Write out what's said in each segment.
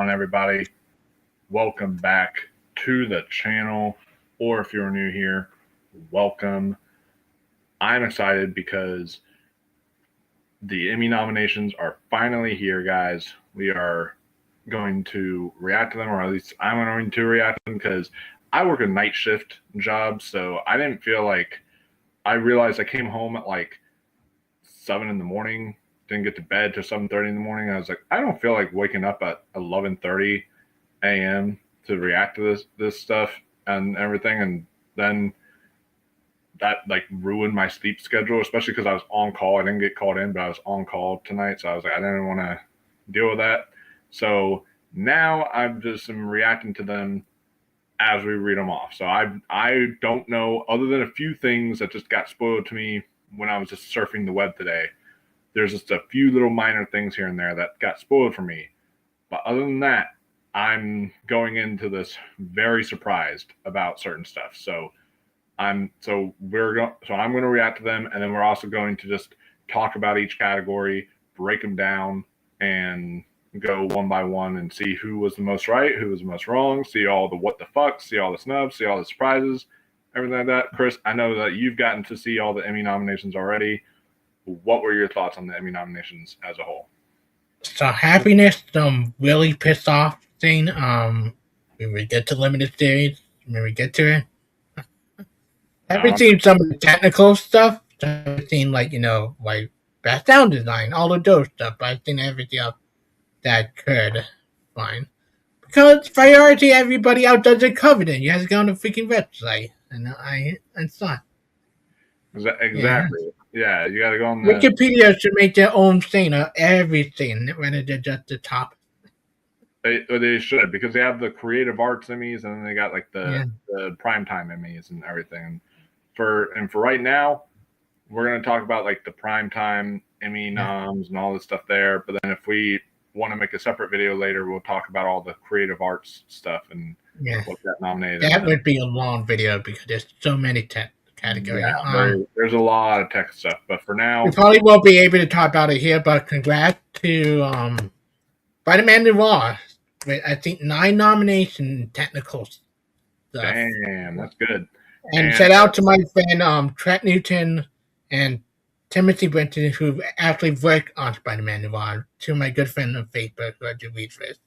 on, everybody? Welcome back to the channel, or if you're new here, welcome. I'm excited because the Emmy nominations are finally here, guys. We are going to react to them, or at least I'm going to react to them because I work a night shift job, so I didn't feel like I realized I came home at like 7 in the morning, didn't get to bed till 7:30 in the morning. I was like, I don't feel like waking up at 11:30 a.m. to react to this stuff and everything. And then that like ruined my sleep schedule, especially because I was on call. I didn't get called in, but I was on call tonight. So I was like, I didn't want to deal with that. So now I'm just reacting to them as we read them off. So I don't know, other than a few things that just got spoiled to me when I was just surfing the web today. There's just a few little minor things here and there that got spoiled for me. But other than that, I'm going into this very surprised about certain stuff. So I'm going to react to them, and then we're also going to just talk about each category, break them down, and go one by one and see who was the most right, who was the most wrong, see all the what the fuck, see all the snubs, see all the surprises, everything like that. Chris, I know that you've gotten to see all the Emmy nominations already. What were your thoughts on the Emmy nominations as a whole? So happiness, really pissed off thing. When we get to limited series, when we get to it, haven't seen some of the technical stuff. I've seen like best sound design, all of those stuff. But I've seen everything else that could find because priority everybody else doesn't cover it. You have to go on the freaking website, and it's not exactly. Yeah, you got to go on the Wikipedia should make their own thing of everything rather than just the top. They should, because they have the creative arts Emmys, and then they got like the primetime Emmys and everything. For right now, we're going to talk about like the primetime Emmy noms and all this stuff there. But then if we want to make a separate video later, we'll talk about all the creative arts stuff and what got nominated. That would be a long video because there's so many tech categories. Yeah, there's a lot of tech stuff. But for now, we probably won't be able to talk about it here. But congrats to Spider-Man Noir. I think 9 nominations in technical stuff. Damn, that's good. And shout out to my friend Trent Newton and Timothy Brenton, who actually worked on Spider-Man Noir. To my good friend on Facebook, who I do read with.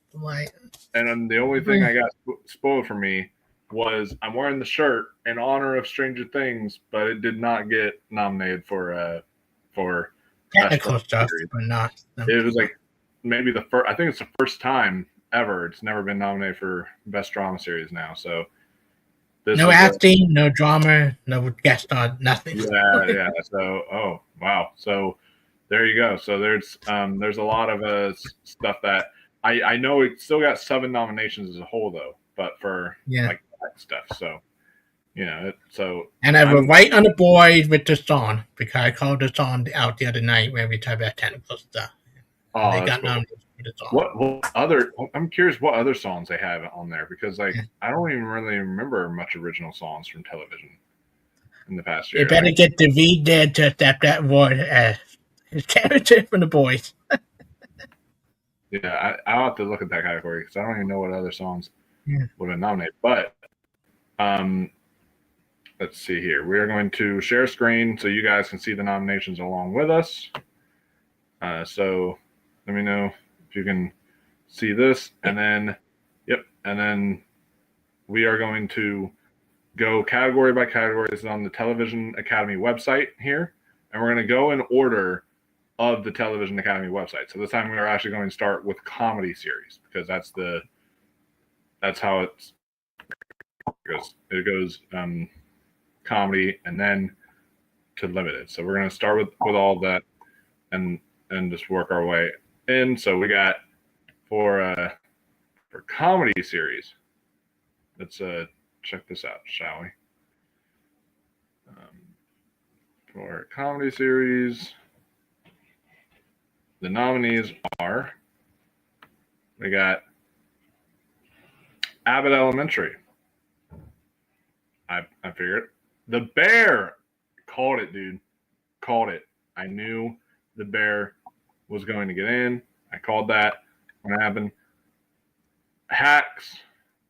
And then the only thing I got spoiled for me was I'm wearing the shirt in honor of Stranger Things, but it did not get nominated for technical stuff, but not. It was like maybe the first. I think it's the first time ever. It's never been nominated for Best Drama Series now. So no acting, no drama, no guest star, nothing. Yeah. So wow. So there you go. So there's a lot of stuff that I know it still got 7 nominations as a whole though, but for like that stuff. So and I was right on the board with the song because I called the song out the other night when we talked about technical stuff. Oh, they got nominated for the song. What other? I'm curious what other songs they have on there because I don't even really remember much original songs from television in the past year. You better get the V dead to accept that word as his character from The Boys. Yeah, I'll have to look at that category because I don't even know what other songs would have nominated. But let's see here. We are going to share screen so you guys can see the nominations along with us. So let me know if you can see this. And then, and then we are going to go category by category. This is on the Television Academy website here. And we're going to go in order of the Television Academy website. So this time we are actually going to start with comedy series because that's how it goes. It goes comedy and then to limited. So we're going to start with all that and just work our way in. So we got for comedy series. Let's check this out, shall we? For comedy series, the nominees are, we got Abbott Elementary. I figured The Bear. Called it, dude. Called it. I knew The Bear was going to get in. I called that when it happened. Hacks.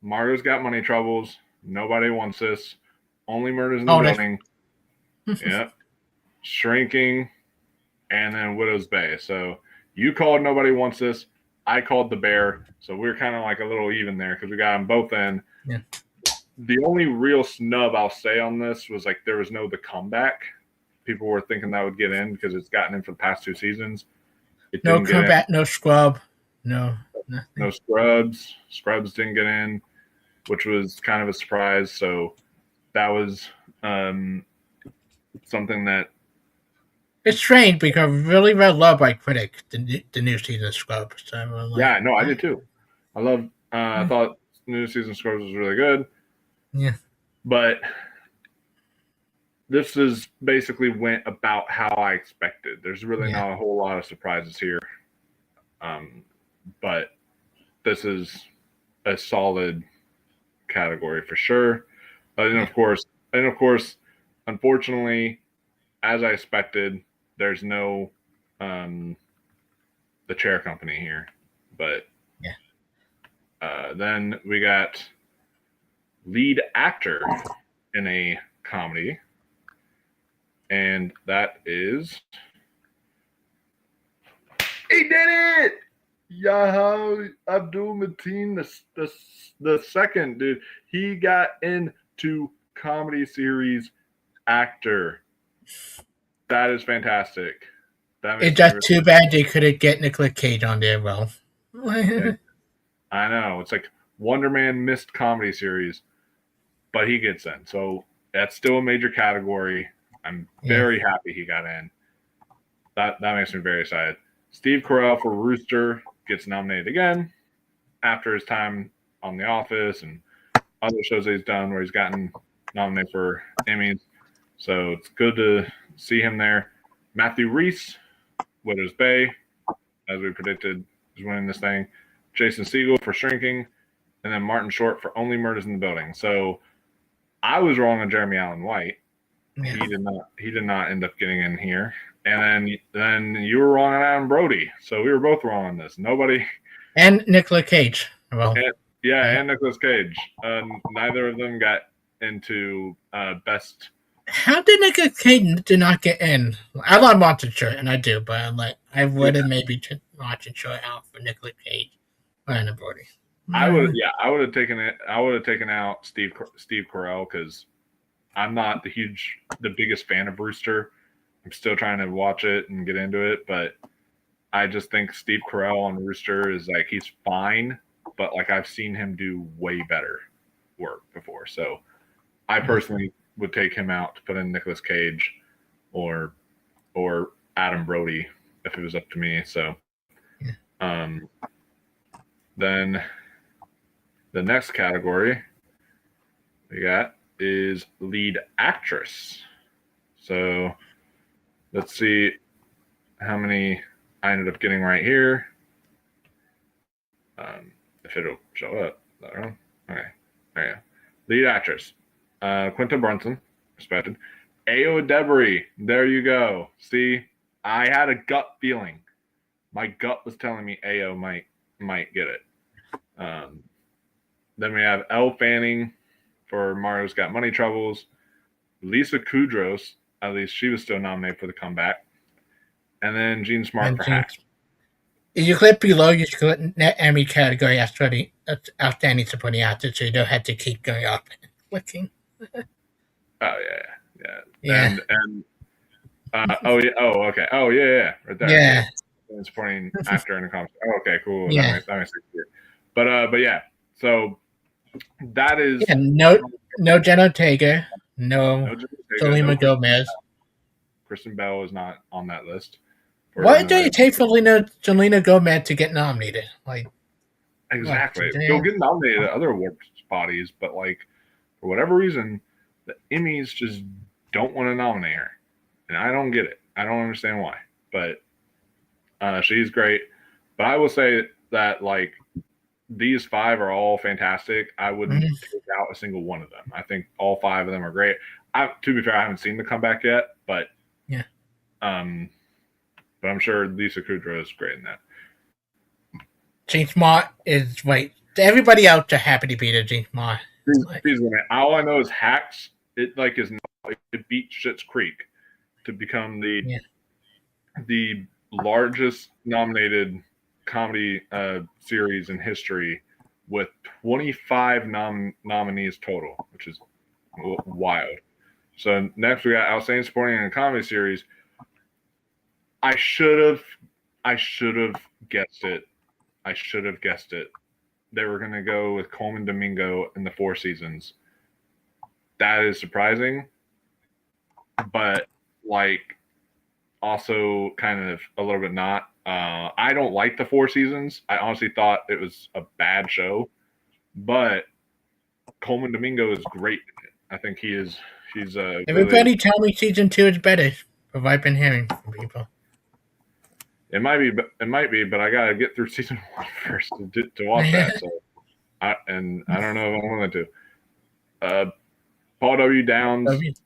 Mario's Got Money Troubles. Nobody wants this. Only Murders in the Building. Yep. Shrinking. And then Widow's Bay. So you called Nobody Wants This. I called The Bear. So we're kind of like a little even there because we got them both in. Yeah. The only real snub I'll say on this was like there was no The Comeback. People were thinking that would get in because it's gotten in for the past 2 seasons. It No didn't get Comeback, in. no Scrub. No. Nothing. No Scrubs. Scrubs didn't get in, which was kind of a surprise. So that was something that. It's strange because really well loved by critics, the new season of Scrubs. So Yeah, no, I did too. I love. I thought new season Scrubs was really good. Yeah. But this is basically went about how I expected. There's really not a whole lot of surprises here. But this is a solid category for sure. And of course, unfortunately, as I expected, there's no the chair company here. But then we got lead actor in a comedy, and that is he did it. Yahoo Abdul Mateen the second, dude. He got into comedy series actor. That is fantastic. It's just too bad they couldn't get Nicolas Cage on there. Well, I know it's like Wonder Man missed comedy series, but he gets in, so that's still a major category. I'm very happy he got in. That makes me very excited. Steve Carell for Rooster gets nominated again after his time on The Office and other shows that he's done where he's gotten nominated for Emmys. So it's good to see him there. Matthew Rhys, Widow's Bay, as we predicted, is winning this thing. Jason Segel for Shrinking, and then Martin Short for Only Murders in the Building. So I was wrong on Jeremy Allen White. Yeah. He did not end up getting in here. And then you were wrong on Adam Brody. So we were both wrong on this. Nobody. And Nicolas Cage. Well, and Nicolas Cage. Neither of them got into best. How did Nicolas Cage did not get in? I love Martin Short, and I do, but I would have maybe Martin Short out for Nicolas Cage or Adam Brody. I would have taken it. I would have taken out Steve Carell because I'm not the biggest fan of Brewster. I'm still trying to watch it and get into it, but I just think Steve Carell on Rooster is like he's fine, but like I've seen him do way better work before. So I personally would take him out to put in Nicolas Cage or Adam Brody if it was up to me. So then the next category we got is lead actress. So let's see how many I ended up getting right here. If it'll show up. I don't know. Okay. There you go. Lead actress. Quinta Brunson, respected. Ayo Debris. There you go. See, I had a gut feeling. My gut was telling me Ayo might get it. Then we have Elle Fanning for Mario's Got Money Troubles. Lisa Kudrow, at least she was still nominated for The Comeback. And then Jean Smart for Hacks. If you click below, you should click Net Emmy category outstanding supporting actor, so you don't have to keep going up and clicking. Oh yeah. And okay. Oh yeah. Right there. Yeah. Supporting actor in the comics. Oh, okay, cool. Yeah. That makes sense. But yeah. So that is no Jenna Ortega, no Selena Gomez. Kristen Bell is not on that list. Why did it take Selena Gomez to get nominated? Like exactly, she'll get nominated at other award bodies, but like for whatever reason, the Emmys just don't want to nominate her, and I don't get it. I don't understand why. But she's great. But I will say that like these 5 are all fantastic. I wouldn't take out a single one of them. I think all 5 of them are great. To be fair, I haven't seen The Comeback yet, but yeah. But I'm sure Lisa Kudrow is great in that. Jean Smart is everybody out there happy to be there, Gmar. All I know is Hacks. It beat Schitt's Creek to become the largest nominated comedy series in history with 25 nominees total, which is wild. So next we got Outstanding Supporting in a Comedy Series. I should have guessed it. They were going to go with Coleman Domingo in the Four Seasons. That is surprising, but also kind of a little bit not. I don't like the Four Seasons. I honestly thought it was a bad show, but Coleman Domingo is great. I think he's everybody tell me season 2 is better. What I've been hearing from people. It might be, but I gotta get through season 1 first to watch that. So, I don't know if I'm willing to. Paul W. Downs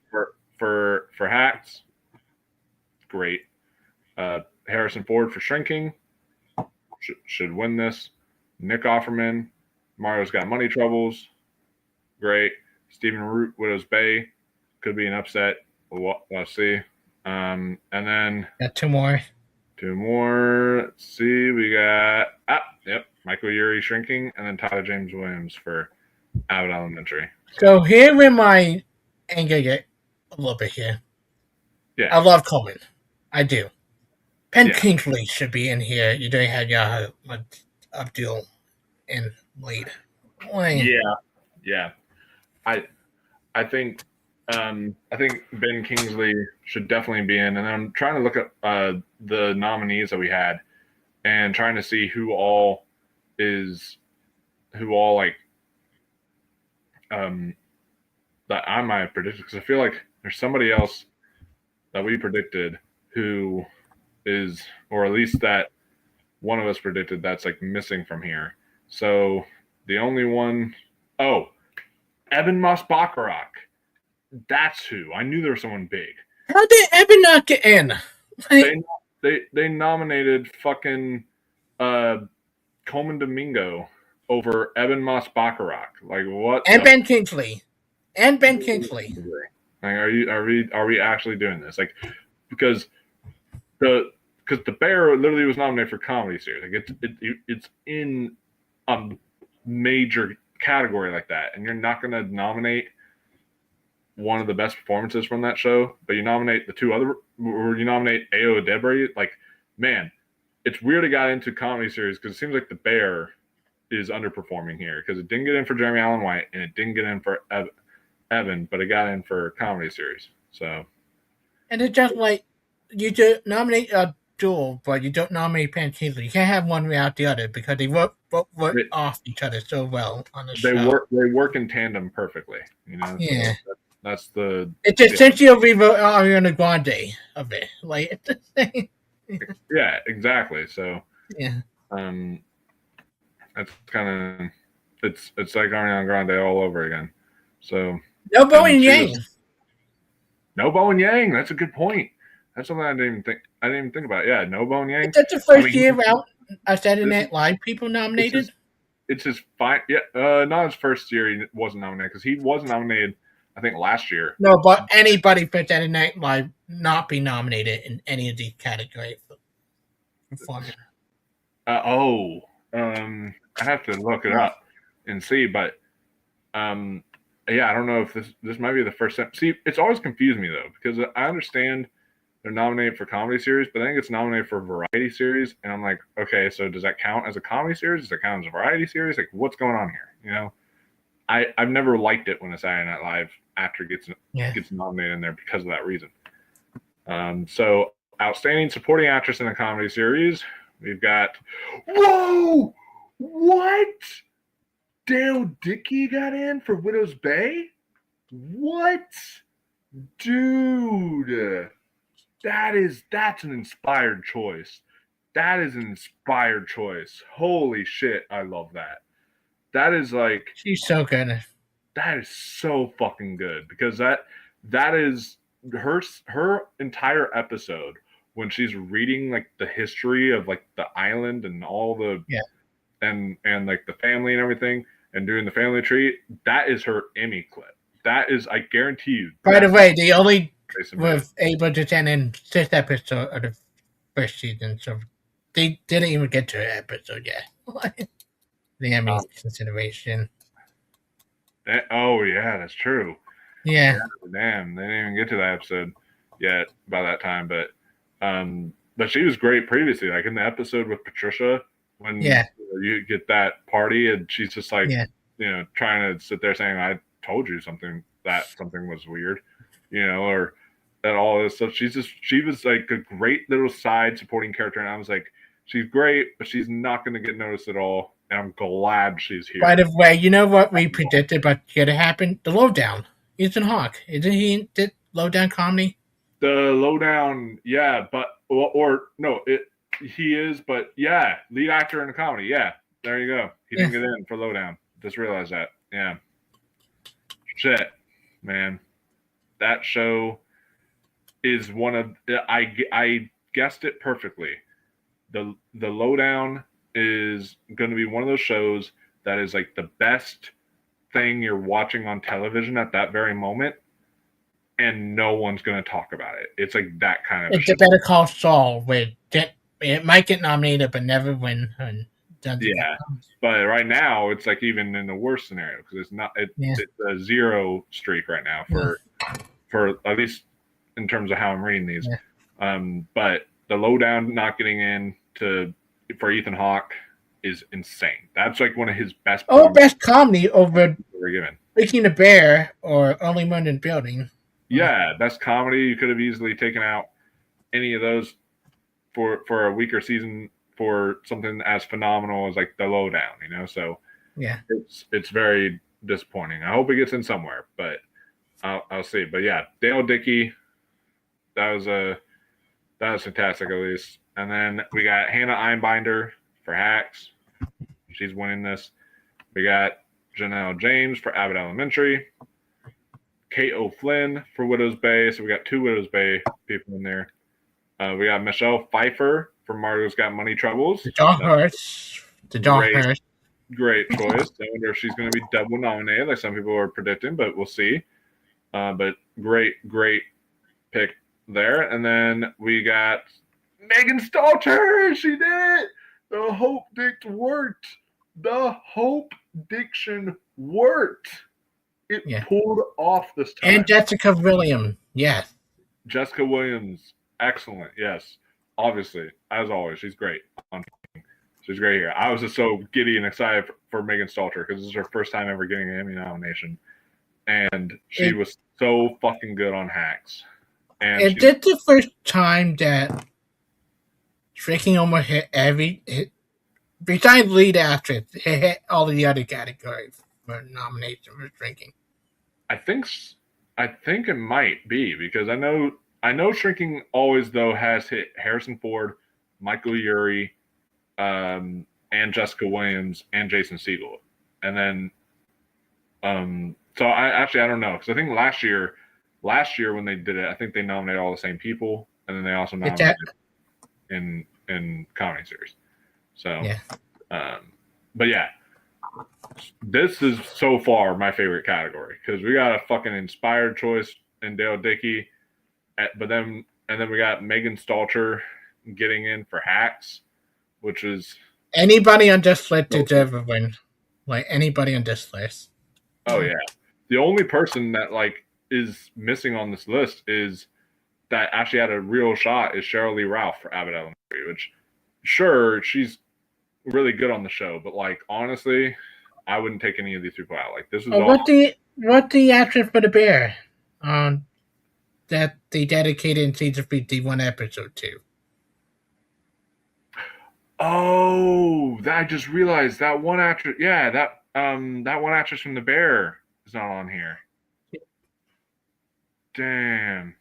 for Hacks, great. Harrison Ford for Shrinking, should win this. Nick Offerman, Mario's Got Money Troubles, great. Stephen Root, Widow's Bay, could be an upset. We'll see. And then got two more. Let's see. We got Michael Urie Shrinking, and then Tyler James Williams for Abbott Elementary. So here where my anger get a little bit here. Yeah, I love Coleman. I do. Penn Kingsley should be in here. You don't have Yahoo Abdul and Wade. Yeah. I think Ben Kingsley should definitely be in, and I'm trying to look at the nominees that we had, and trying to see who all that I might have predicted, because I feel like there's somebody else that we predicted who is, or at least that one of us predicted, that's missing from here. So the only one, Evan Moss-Bacharach. That's who. I knew there was someone big. How did Evan not get in? They nominated fucking Coleman Domingo over Evan Moss-Bacharach. What? And Ben Kingsley. Are we actually doing this? Because the Bear literally was nominated for comedy series. It's in a major category like that, and you're not going to nominate one of the best performances from that show, but you nominate the two other, or you nominate Ayo Edebiri. Man, it's weird it got into comedy series, because it seems like the Bear is underperforming here, because it didn't get in for Jeremy Allen White and it didn't get in for Evan, but it got in for comedy series. So, and it's just you do nominate a duel, but you don't nominate Penn Kingsley. You can't have one without the other, because they work off each other so well on the show. They work in tandem perfectly. Yeah. So that's the. It's essentially a Ariana Grande of it. It's the same. Yeah, exactly. So. Yeah. That's kind of it's like Ariana Grande all over again. So no Bowen Yang. No Bowen Yang. That's a good point. That's something I didn't even think about. Yeah, no Bowen Yang. Is that the first year out Saturday Night Live people nominated? It's his fine. Yeah, not his first year. He wasn't nominated, because he was nominated, I think, last year. No, but anybody for Saturday Night Live not be nominated in any of these categories. I have to look it up and see, but I don't know if this might be the first time. See, it's always confused me though, because I understand they're nominated for comedy series, but I think it's nominated for variety series, and I'm like, okay, so does that count as a comedy series? Does it count as a variety series? What's going on here? I've never liked it when a Saturday Night Live actor gets nominated in there because of that reason. So outstanding supporting actress in a comedy series, we've got what? Dale Dickey got in for Widow's Bay? What? Dude. That's an inspired choice. That is an inspired choice. Holy shit, I love that. That is she's so good. That is so fucking good, because that is her entire episode when she's reading the history of the island and all the and like the family and everything and doing the family tree, that is her Emmy clip. That is, I guarantee you. By the way, they only were able to send in 6th episode of the first season, so they didn't even get to an episode yet. The Emmy consideration. Oh yeah, that's true. Yeah. Damn, they didn't even get to that episode yet by that time. But she was great previously, like in the episode with Patricia when you get that party and she's just like, trying to sit there saying, "I told you something was weird," or that all this stuff. She was like a great little side supporting character, and I was like, she's great, but she's not going to get noticed at all. And I'm glad she's here. By the way, you know what we predicted what's going to happen? The Lowdown. Ethan Hawke. Isn't he did Lowdown comedy? The Lowdown, yeah, but or no, he is, but yeah, lead actor in a comedy. Yeah, there you go. He didn't get in for Lowdown. Just realized that. Yeah. Shit, man. That show is one of I guessed it perfectly. The Lowdown is going to be one of those shows that is like the best thing you're watching on television at that very moment, and no one's going to talk about it. It's like that kind of. It's a Better Call Saul, where it might get nominated but never win. Yeah, but right now it's like even in the worst scenario because it's not. It's a 0 streak right now for at least in terms of how I'm reading these. Yeah. But the Lowdown not getting in for Ethan Hawke is insane. That's like one of his best. Best comedy over Breaking the Bear or Only One in Building. Yeah, best comedy. You could have easily taken out any of those for a weaker season for something as phenomenal as like the Lowdown, So yeah, it's very disappointing. I hope it gets in somewhere, but I'll see. But yeah, Dale Dickey, that was fantastic at least. And then we got Hannah Einbinder for Hacks. She's winning this. We got Janelle James for Abbott Elementary. Kate O'Flynn for Widow's Bay. So we got 2 Widow's Bay people in there. We got Michelle Pfeiffer for Margot's Got Money Troubles. The John Hurst. Great choice. I wonder if she's going to be double nominated like some people are predicting, but we'll see. But great pick there. And then we got Megan Stalter. She did. The Hope Diction worked. The Hope Diction worked. It pulled off this time. And Jessica Williams. Yes. Jessica Williams. Excellent. Yes. Obviously. As always. She's great. She's great here. I was just so giddy and excited for Megan Stalter because this is her first time ever getting an Emmy nomination. And she was so fucking good on Hacks. And this is the first time that Shrinking almost hit besides lead actress, it hit all the other categories for nomination for Shrinking. I think it might be because I know Shrinking always though has hit Harrison Ford, Michael Urie, and Jessica Williams and Jason Segel, and then so I don't know because I think last year when they did it, I think they nominated all the same people, and then they also nominated in comedy series. So but yeah, this is so far my favorite category because we got a fucking inspired choice in Dale Dickey, but then we got Megan Stalter getting in for Hacks, which is anybody on this list deserves a win. Like anybody on this list. Oh yeah, the only person that like is missing on this list is that actually had a real shot is Cheryl Lee Ralph for Abbott Elementary, which sure she's really good on the show, but like honestly, I wouldn't take any of these people out. Like this is what the actress for the bear that they dedicated in season 51 episode 2. Oh, I just realized that one actress. Yeah, that one actress from The Bear is not on here. Damn.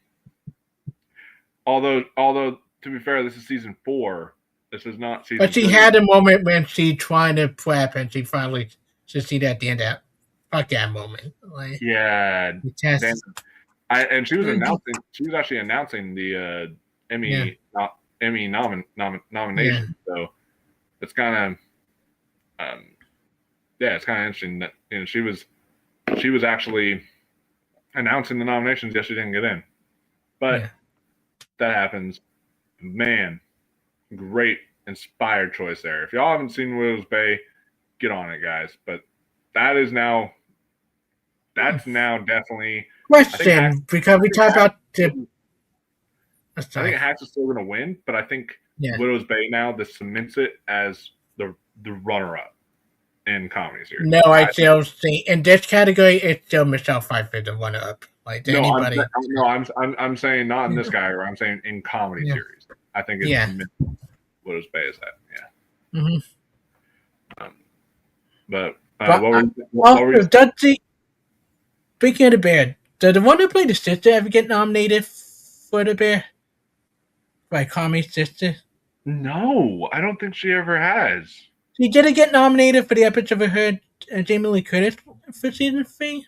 Although to be fair, this is season 4. This is not season. But she 3. had a moment when she trying to prep, and she finally succeeded at the end. Fuck that moment. Like, yeah. And she was announcing. She was actually announcing the Emmy nomination. Yeah. So it's kind of Yeah, it's kind of interesting that she was actually announcing the nominations. Yes, she didn't get in, but that happens. Man, great inspired choice there. If y'all haven't seen Widow's Bay, get on it, guys. But that's now definitely question, because we talked about the. I think Hacks is still going to win, but I think Widow's Bay now this cements it as the runner-up in comedy series. No, I still see in this category it's still Michelle Pfeiffer the runner-up. Like anybody. I'm saying not in this category. I'm saying in comedy series. I think it's Widow's Bay is that. Yeah. Mm-hmm. But speaking of the Bear, did the one who played the sister ever get nominated for the Bear? By Kami's sister? No, I don't think she ever has. She didn't get nominated for the episode of her Jamie Lee Curtis for season 3?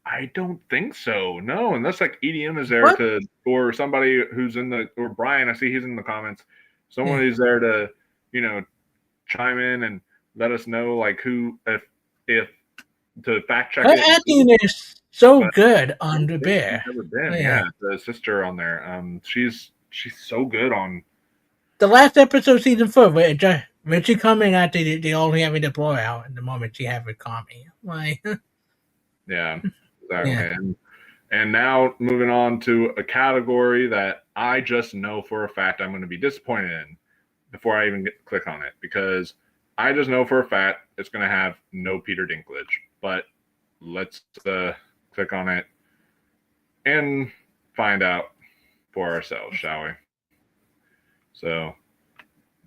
I don't think so. No, unless like EDM is there or somebody who's or Brian, I see he's in the comments. Someone who's there to, chime in and let us know like who if to fact check her acting is so good on the Bear. Never been, the sister on there. She's so good on the last episode of season 4 when she come in after they only having the blowout at the moment she have with Kami. Like yeah, exactly. And now moving on to a category that I just know for a fact I'm going to be disappointed in before I even click on it, because I just know for a fact it's going to have no Peter Dinklage. But let's click on it and find out for ourselves, shall we? So,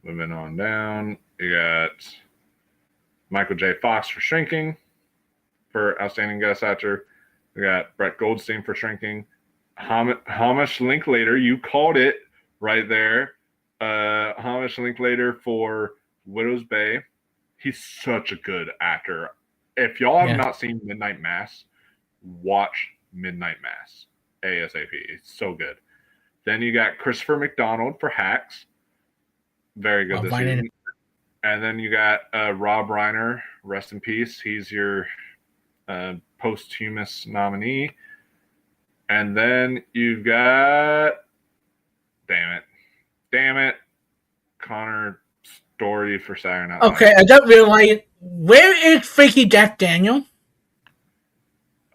moving on down, you got Michael J. Fox for Shrinking for Outstanding Guest Actor. We got Brett Goldstein for Shrinking. Hamish Linklater, you called it right there. Hamish Linklater for Widow's Bay. He's such a good actor. If y'all have not seen Midnight Mass, watch Midnight Mass ASAP. It's so good. Then you got Christopher McDonald for Hacks. Very good this season. And then you got Rob Reiner, rest in peace. He's your posthumous nominee. And then you've got damn it, Connor Story for Saturday Night Live. Okay, I don't realize, where is freaky Jeff Daniel?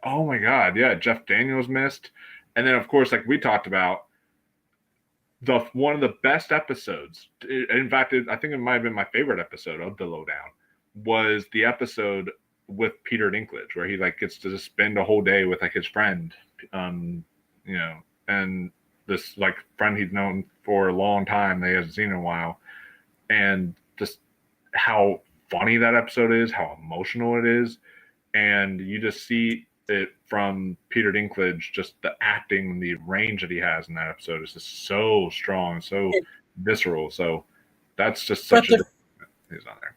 Oh my God, yeah, Jeff Daniels missed. And then of course, like we talked about, one of the best episodes, in fact, I think it might have been my favorite episode of The Lowdown, was the episode with Peter Dinklage, where he like gets to just spend a whole day with like his friend, and this like friend he's known for a long time that he hasn't seen in a while, and just how funny that episode is, how emotional it is, and you just see it from Peter Dinklage, just the acting, the range that he has in that episode is just so strong, so visceral. So that's just such he's on there.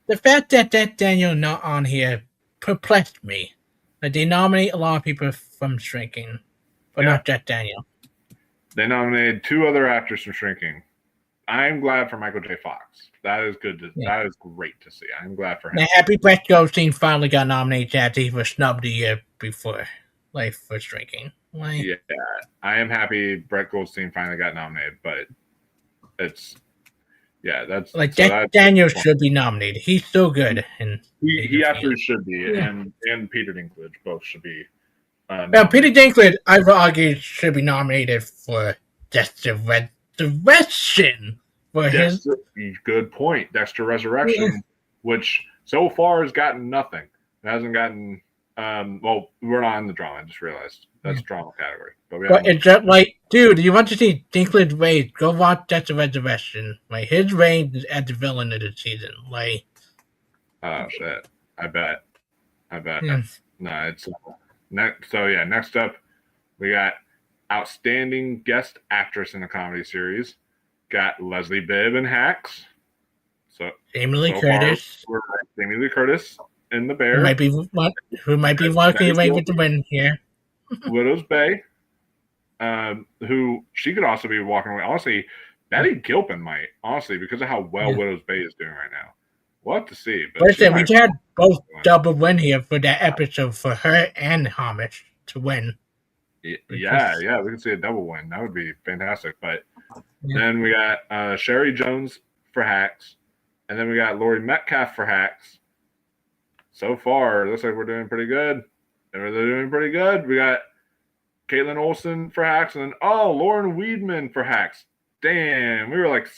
The fact that Daniel not on here perplexed me. Like they nominate a lot of people from Shrinking, but not Jeff Daniel. They nominated 2 other actors from Shrinking. I'm glad for Michael J. Fox. That is good. That is great to see. I'm glad for him. Now, happy Brett Goldstein finally got nominated after he was snubbed the year before, like for Shrinking. Like, yeah, I am happy Brett Goldstein finally got nominated, but that's like Daniel should be nominated. He's so good, and he absolutely should be, and Peter Dinklage both should be. Now, Peter Dinklage, I would argue, should be nominated for Dexter Resurrection. Good point. Dexter Resurrection, which so far has gotten nothing. It hasn't gotten. Well, we're not in the drama. I just realized that's drama category. But it's just like, dude, you want to see Dinklage range? Go watch Dexter Resurrection. Like his range is as the villain of the season. Like, oh shit! I bet. Yeah. No, it's next. So yeah, next up, we got Outstanding Guest Actress in a Comedy Series. Got Leslie Bibb in Hacks. So Jamie Lee Curtis. Jamie Lee Curtis in The Bear. Who might be walking away with the win here. Widow's Bay. Who she could also be walking away. Honestly, Betty Gilpin might. Honestly, because of how well Widow's Bay is doing right now. We'll have to see. But Listen, we had both double win here for that episode for her and Hamish to win. Yeah, we could see a double win. That would be fantastic. But then we got Sherry Jones for Hacks, and then we got Lori Metcalf for Hacks. So far, it looks like we're doing pretty good. They're doing pretty good. We got Caitlin Olsen for Hacks, and then Lauren Weedman for Hacks. Damn, we were like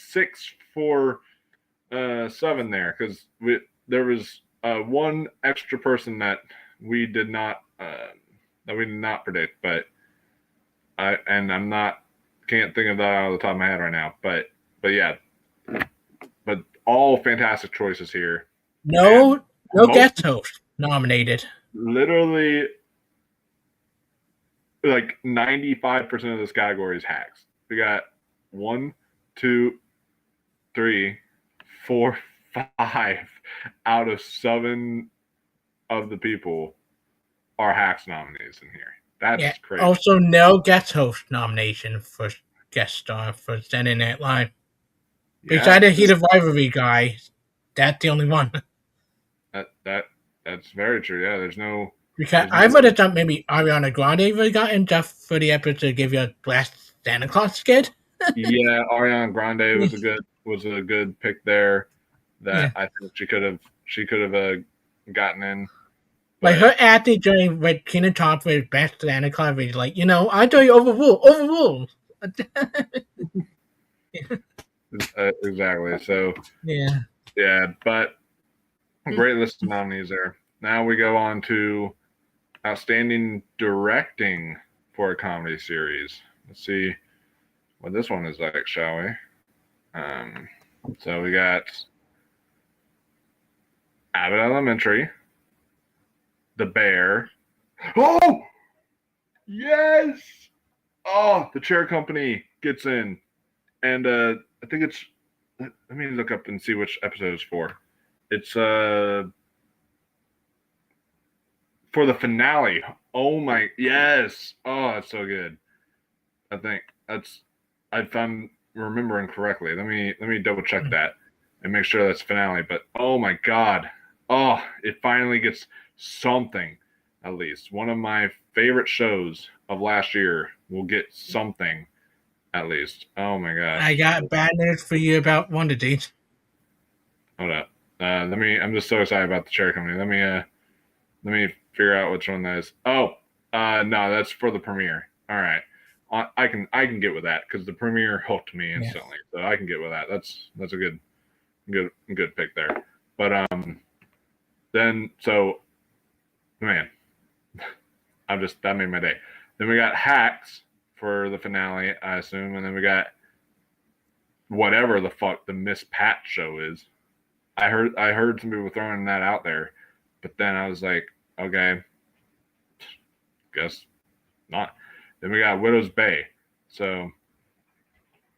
6-4-7 there because there was one extra person that we did not predict, but can't think of that out of the top of my head right now. But yeah, but all fantastic choices here. No guest host nominated. Literally, like 95% of this category is Hacks. We got 1, 2, 3, 4, 5 out of 7 of the people are Hacks nominees in here. That's crazy. Also, no guest host nomination for guest star for Saturday Night Live. Besides the Heat of Rivalry guy, that's the only one. That's very true. Yeah, there's no. Because I would have thought maybe Ariana Grande would have gotten just for the episode to give you a last Santa Claus skit. Yeah, Ariana Grande was a good pick there. That I think she could have gotten in. Like her acting during with Kenan Thompson best Santa Claus was like, I thought you overruled. Exactly. So yeah, but great list of nominees there. Now we go on to outstanding directing for a comedy series. Let's see what this one is like, shall we? So we got Abbott Elementary, The Bear. Oh, yes! Oh, The Chair Company gets in, and I think it's. Let me look up and see which episode it's for. It's for the finale. Oh my, yes! Oh, that's so good. I think if I'm remembering correctly. Let me double check that and make sure that's finale. But oh my god, it finally gets something. At least one of my favorite shows of last year will get something. At least. Oh my gosh. I got bad news for you about one of these. Hold up. I'm just so excited about the Chair Company. Let me figure out which one that is. Oh, no, that's for the premiere. All right. I can get with that because the premiere hooked me instantly. So I can get with that. That's a good pick there. But then man, that made my day. Then we got Hacks for the finale, I assume, and then we got whatever the fuck the Miss Pat show is. I heard some people throwing that out there, but then I was like, okay, guess not. Then we got Widow's Bay. So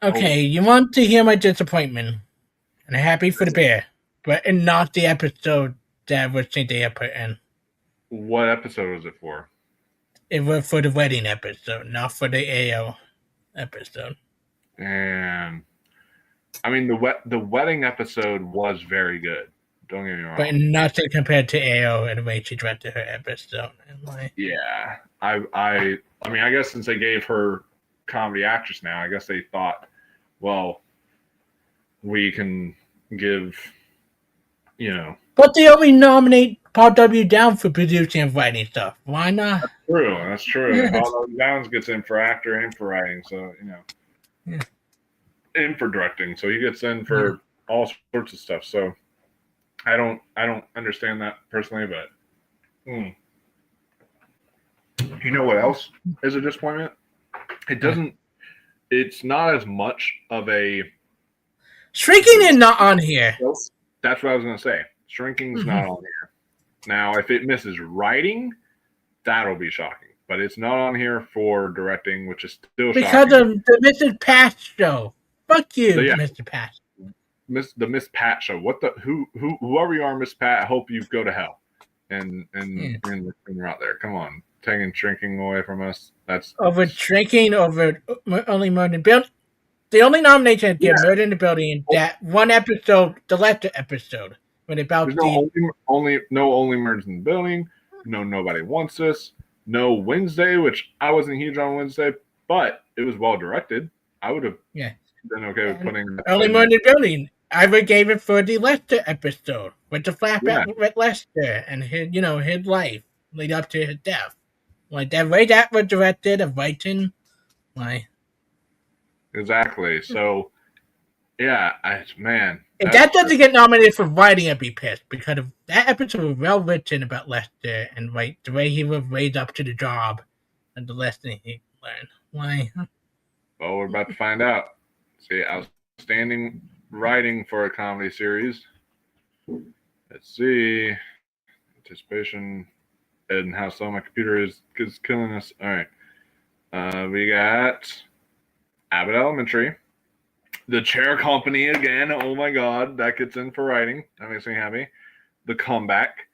okay, you want to hear my disappointment, and I'm happy for the bear, but not the episode that was Cynthia put in. What episode was it for? It was for the wedding episode, not for the AO episode. And I mean, the wedding episode was very good. Don't get me wrong. But nothing compared to AO and the way she directed her episode. Yeah, I mean, I guess since they gave her comedy actress now, I guess they thought, well, we can give, But they only nominate Paul W. Down for producing and writing stuff. Why not? That's true. Paul W. Downs gets in for actor and for writing, so and for directing, so he gets in for all sorts of stuff. So I don't understand that personally, but you know what else is a disappointment? It's not as much of a Shrinking is not on here. That's what I was gonna say. Shrinking's not on here. Now, if it misses writing, that'll be shocking. But it's not on here for directing, which is still because shocking. Because of the Mrs. Pat show. Fuck you, Mr. Pat. The Miss Pat show. Whoever you are, Miss Pat, I hope you go to hell. And you're out there. Come on. Taking shrinking away from us. That's over shrinking, over only Murder in the Building. The only nomination is Murder in the Building, that one episode, the last episode. What about There's no only murders in the building. No, nobody wants this. No Wednesday, which I wasn't huge on Wednesday, but it was well directed. I would have been okay with putting that Early in there. Morning Building. I would gave it for the Lester episode with the flashback with Lester and his life lead up to his death. Like that way that was directed of writing. Like Exactly. So yeah, if that doesn't get nominated for writing, I'd be pissed because of that episode was well written about Lester and like the way he was raised up to the job and the lesson he learned. Why? Well, we're about to find out. See, outstanding writing for a comedy series. Let's see. Anticipation and how slow my computer is killing us. All right. We got Abbott Elementary. The Chair Company again. Oh my God. That gets in for writing. That makes me happy. The Comeback.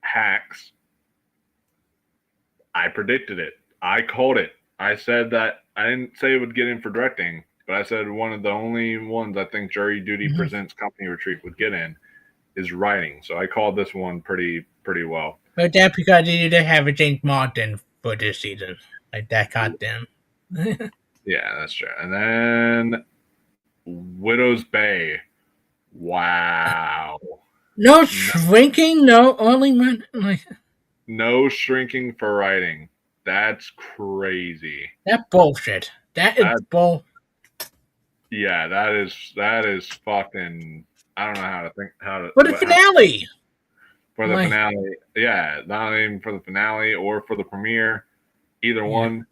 Hacks. I predicted it. I called it. I said that I didn't say it would get in for directing, but I said one of the only ones I think Jury Duty Presents Company Retreat would get in is writing. So I called this one pretty well. But that's because you didn't have a James Martin for this season. Like that got them. Yeah, that's true. And then Widow's Bay. Wow. No shrinking, no only man. Like no shrinking for writing. That's crazy. That bullshit. That is bull. Yeah, that is fucking. I don't know how to. For the finale. For the finale, yeah, not even for the finale or for the premiere, either one.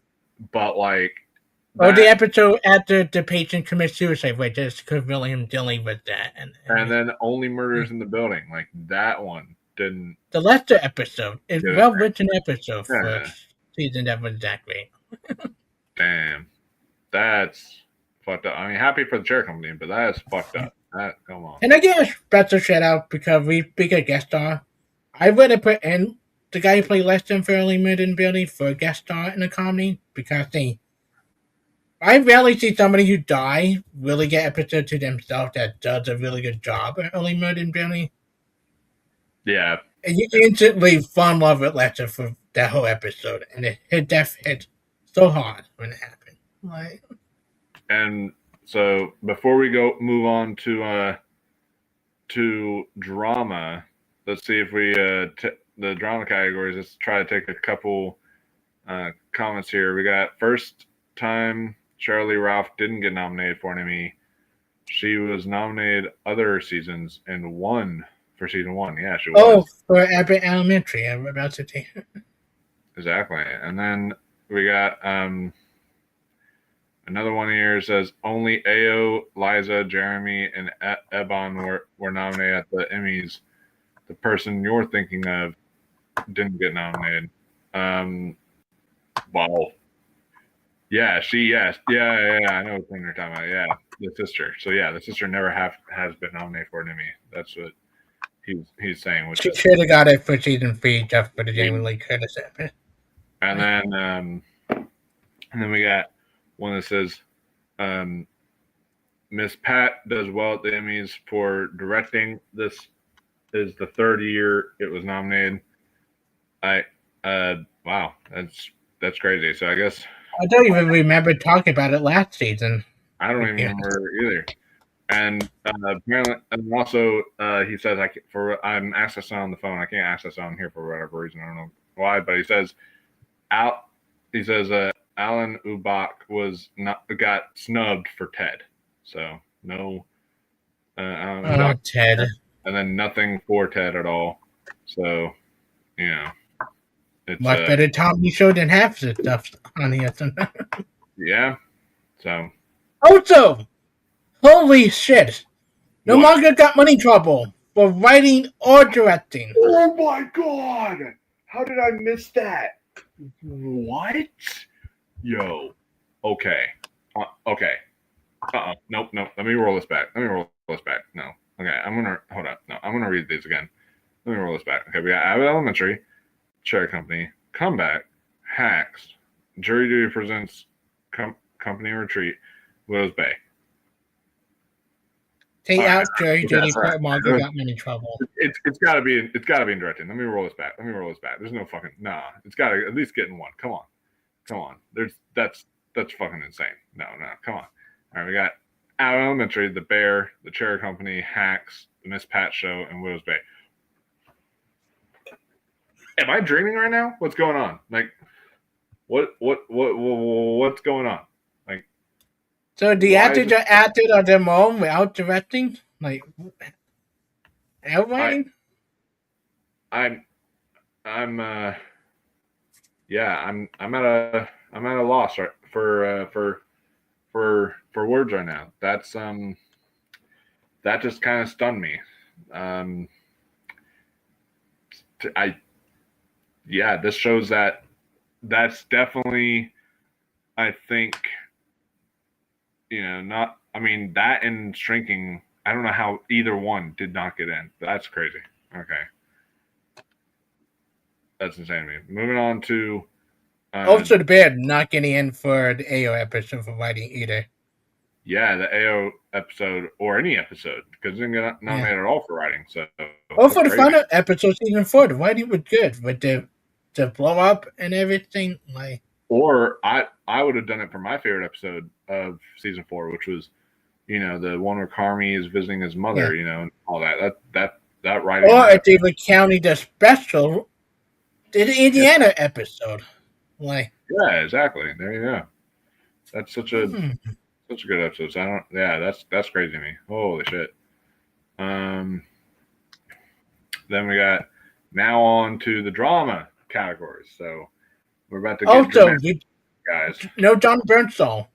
But like, or the episode after the patient commits suicide, right? Just because William dealing with that, and then Only Murders in the Building, like that one didn't. The Lester episode is well written episode for season that was that great. Damn, that's fucked up. I mean, happy for the Chair Company, but that is fucked up. Come on. And I give a special shout out because we big a guest star. I would have put in the guy who played Lester in Fairly Murder Building for a guest star in a comedy because I rarely see somebody who died really get episode to themselves that does a really good job at Early Murder Building. Yeah. And you instantly fall in love with Lester for that whole episode. And his death hit so hard when it happened. Like, and so before we move on to drama, let's see if we the drama categories. Let's try to take a couple comments here. We got first time Shirley Ralph didn't get nominated for an Emmy. She was nominated other seasons and won for season 1. Yeah, she was. Oh, for Abbott Elementary. I'm about to take. Exactly. And then we got another one here says only Ao, Liza, Jeremy, and Ebon were nominated at the Emmys. The person you're thinking of didn't get nominated. Wow. Yeah, I know what thing you're talking about. Yeah, the sister. So yeah, the sister never has been nominated for an Emmy. That's what he's saying. She should have got it for season 3 just for the Jamie Lee Curtis episode. And then we got one that says Miss Pat does well at the Emmys for directing. This is the third year it was nominated. Wow, that's crazy. So I guess I don't even remember talking about it last season. I don't even remember either. And apparently, and also he says I'm accessing on the phone. I can't access on here for whatever reason. I don't know why, but he says Alan Ubach got snubbed for Ted. So no, Ted, and then nothing for Ted at all. So it's much better comedy show than half the stuff on here. Yeah. So also, holy shit! No longer got money trouble for writing or directing. Oh my God! How did I miss that? What? Yo. Okay. Okay. Nope. Let me roll this back. No. Okay. Hold up. No, I'm gonna read these again. Let me roll this back. Okay. We got Abbott Elementary, Chair Company, Comeback, Hacks, Jury Duty Presents Company Retreat, Widow's Bay. Take All right. out Jerry Judy That's right. put Margot got me in trouble. It's got to be in directing. Let me roll this back. There's no fucking It's got to at least get in one. Come on. That's fucking insane. No. Come on. All right, we got Out Elementary, The Bear, The Cherry Company, Hacks, The Miss Pat Show, and Widow's Bay. Am I dreaming right now? What's going on? Like, what's going on? Like, so the actors are acted on their own without directing, like outlining. I'm at a loss right, for words right now. That's that just kind of stunned me. This shows that's definitely, I think, not. I mean, that and Shrinking. I don't know how either one did not get in. That's crazy. Okay. That's insane to me. Moving on to Also, The Bear not getting in for the AO episode for writing either. Yeah, the AO episode or any episode because it didn't get nominated at all for writing. So for the final episode, season 4, the writing was good with the blow up and everything. Like, or I would have done it for my favorite episode of season 4, which was, the one where Carmi is visiting his mother, and all that. That writing. Or if they would counting the special, the Indiana episode. Like, yeah, exactly. There you go. That's such a good episode. So that's crazy to me. Holy shit. Then we got now on to the drama categories. So we're about to get guys. No John Bernthal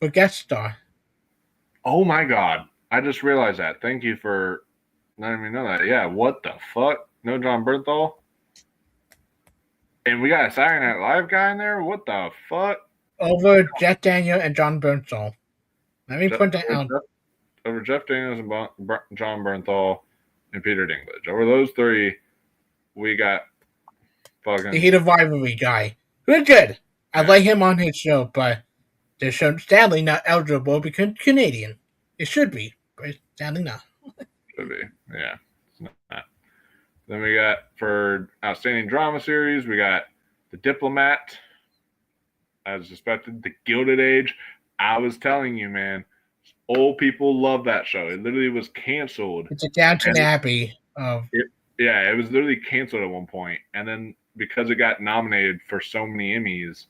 for guest star. Oh my god. I just realized that. Thank you for letting me know that. Yeah, what the fuck? No John Bernthal? And we got a Saturday Night Live guy in there? What the fuck? Over Jeff Daniels and John Bernthal. Let me put that out. Over Jeff Daniels and John Bernthal and Peter Dinklage. Over those three, we got fucking... The Heat of Rivalry guy. Who's good. I like him on his show, but the show sadly not eligible because Canadian. It should be, but sadly not. Should be, yeah. It's not. Then we got, for Outstanding Drama Series, we got The Diplomat, as expected, The Gilded Age. I was telling you, man, old people love that show. It literally was canceled. It's a Downton Abbey. It was literally canceled at one point. And then because it got nominated for so many Emmys,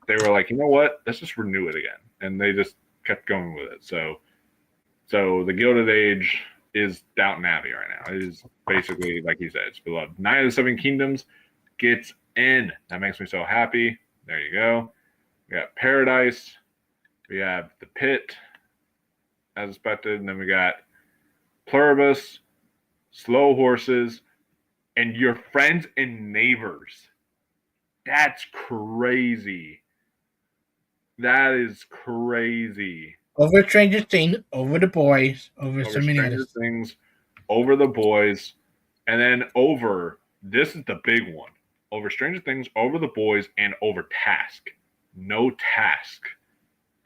they were like, you know what? Let's just renew it again. And they just kept going with it. So The Gilded Age is Downton Abbey right now. It is basically, like you said, it's beloved. Night of the Seven Kingdoms gets in. That makes me so happy. There you go. We got Paradise. We have The Pit, as expected. And then we got Pluribus, Slow Horses, and Your Friends and Neighbors. That's crazy. That is crazy. Over Stranger Things, over The Boys, over so many Stranger Things, over The Boys, and then over, this is the big one, over Stranger Things, over The Boys, and over Task. No Task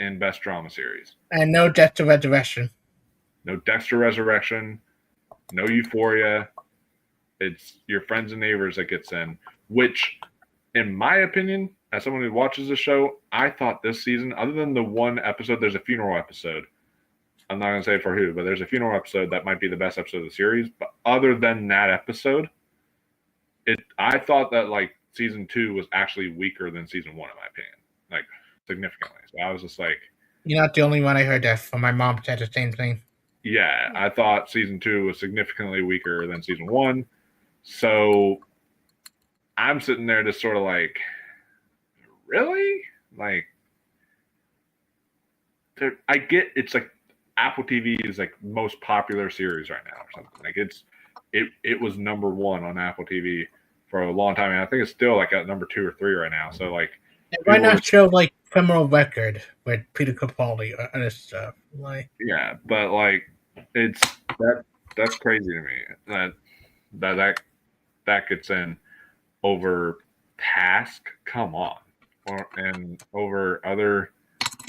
in Best Drama Series. And no Dexter Resurrection. No Dexter Resurrection. No Euphoria. It's Your Friends and Neighbors that gets in, which, in my opinion, as someone who watches the show, I thought this season, other than the one episode, there's a funeral episode. I'm not going to say for who, but there's a funeral episode that might be the best episode of the series. But other than that episode, I thought that like season 2 was actually weaker than season 1, in my opinion, like significantly. So I was just like, you're not the only one I heard that from. My mom said the same thing. Yeah, I thought season 2 was significantly weaker than season 1. So I'm sitting there just sort of like, really? Like, I get it's like Apple TV is like most popular series right now or something. Like it was number 1 on Apple TV for a long time, and I think it's still like at number 2 or 3 right now. So like, why not show like Criminal Record with Peter Capaldi or other stuff? Like, yeah, but like it's that's crazy to me that gets in over Task. Come on. And over other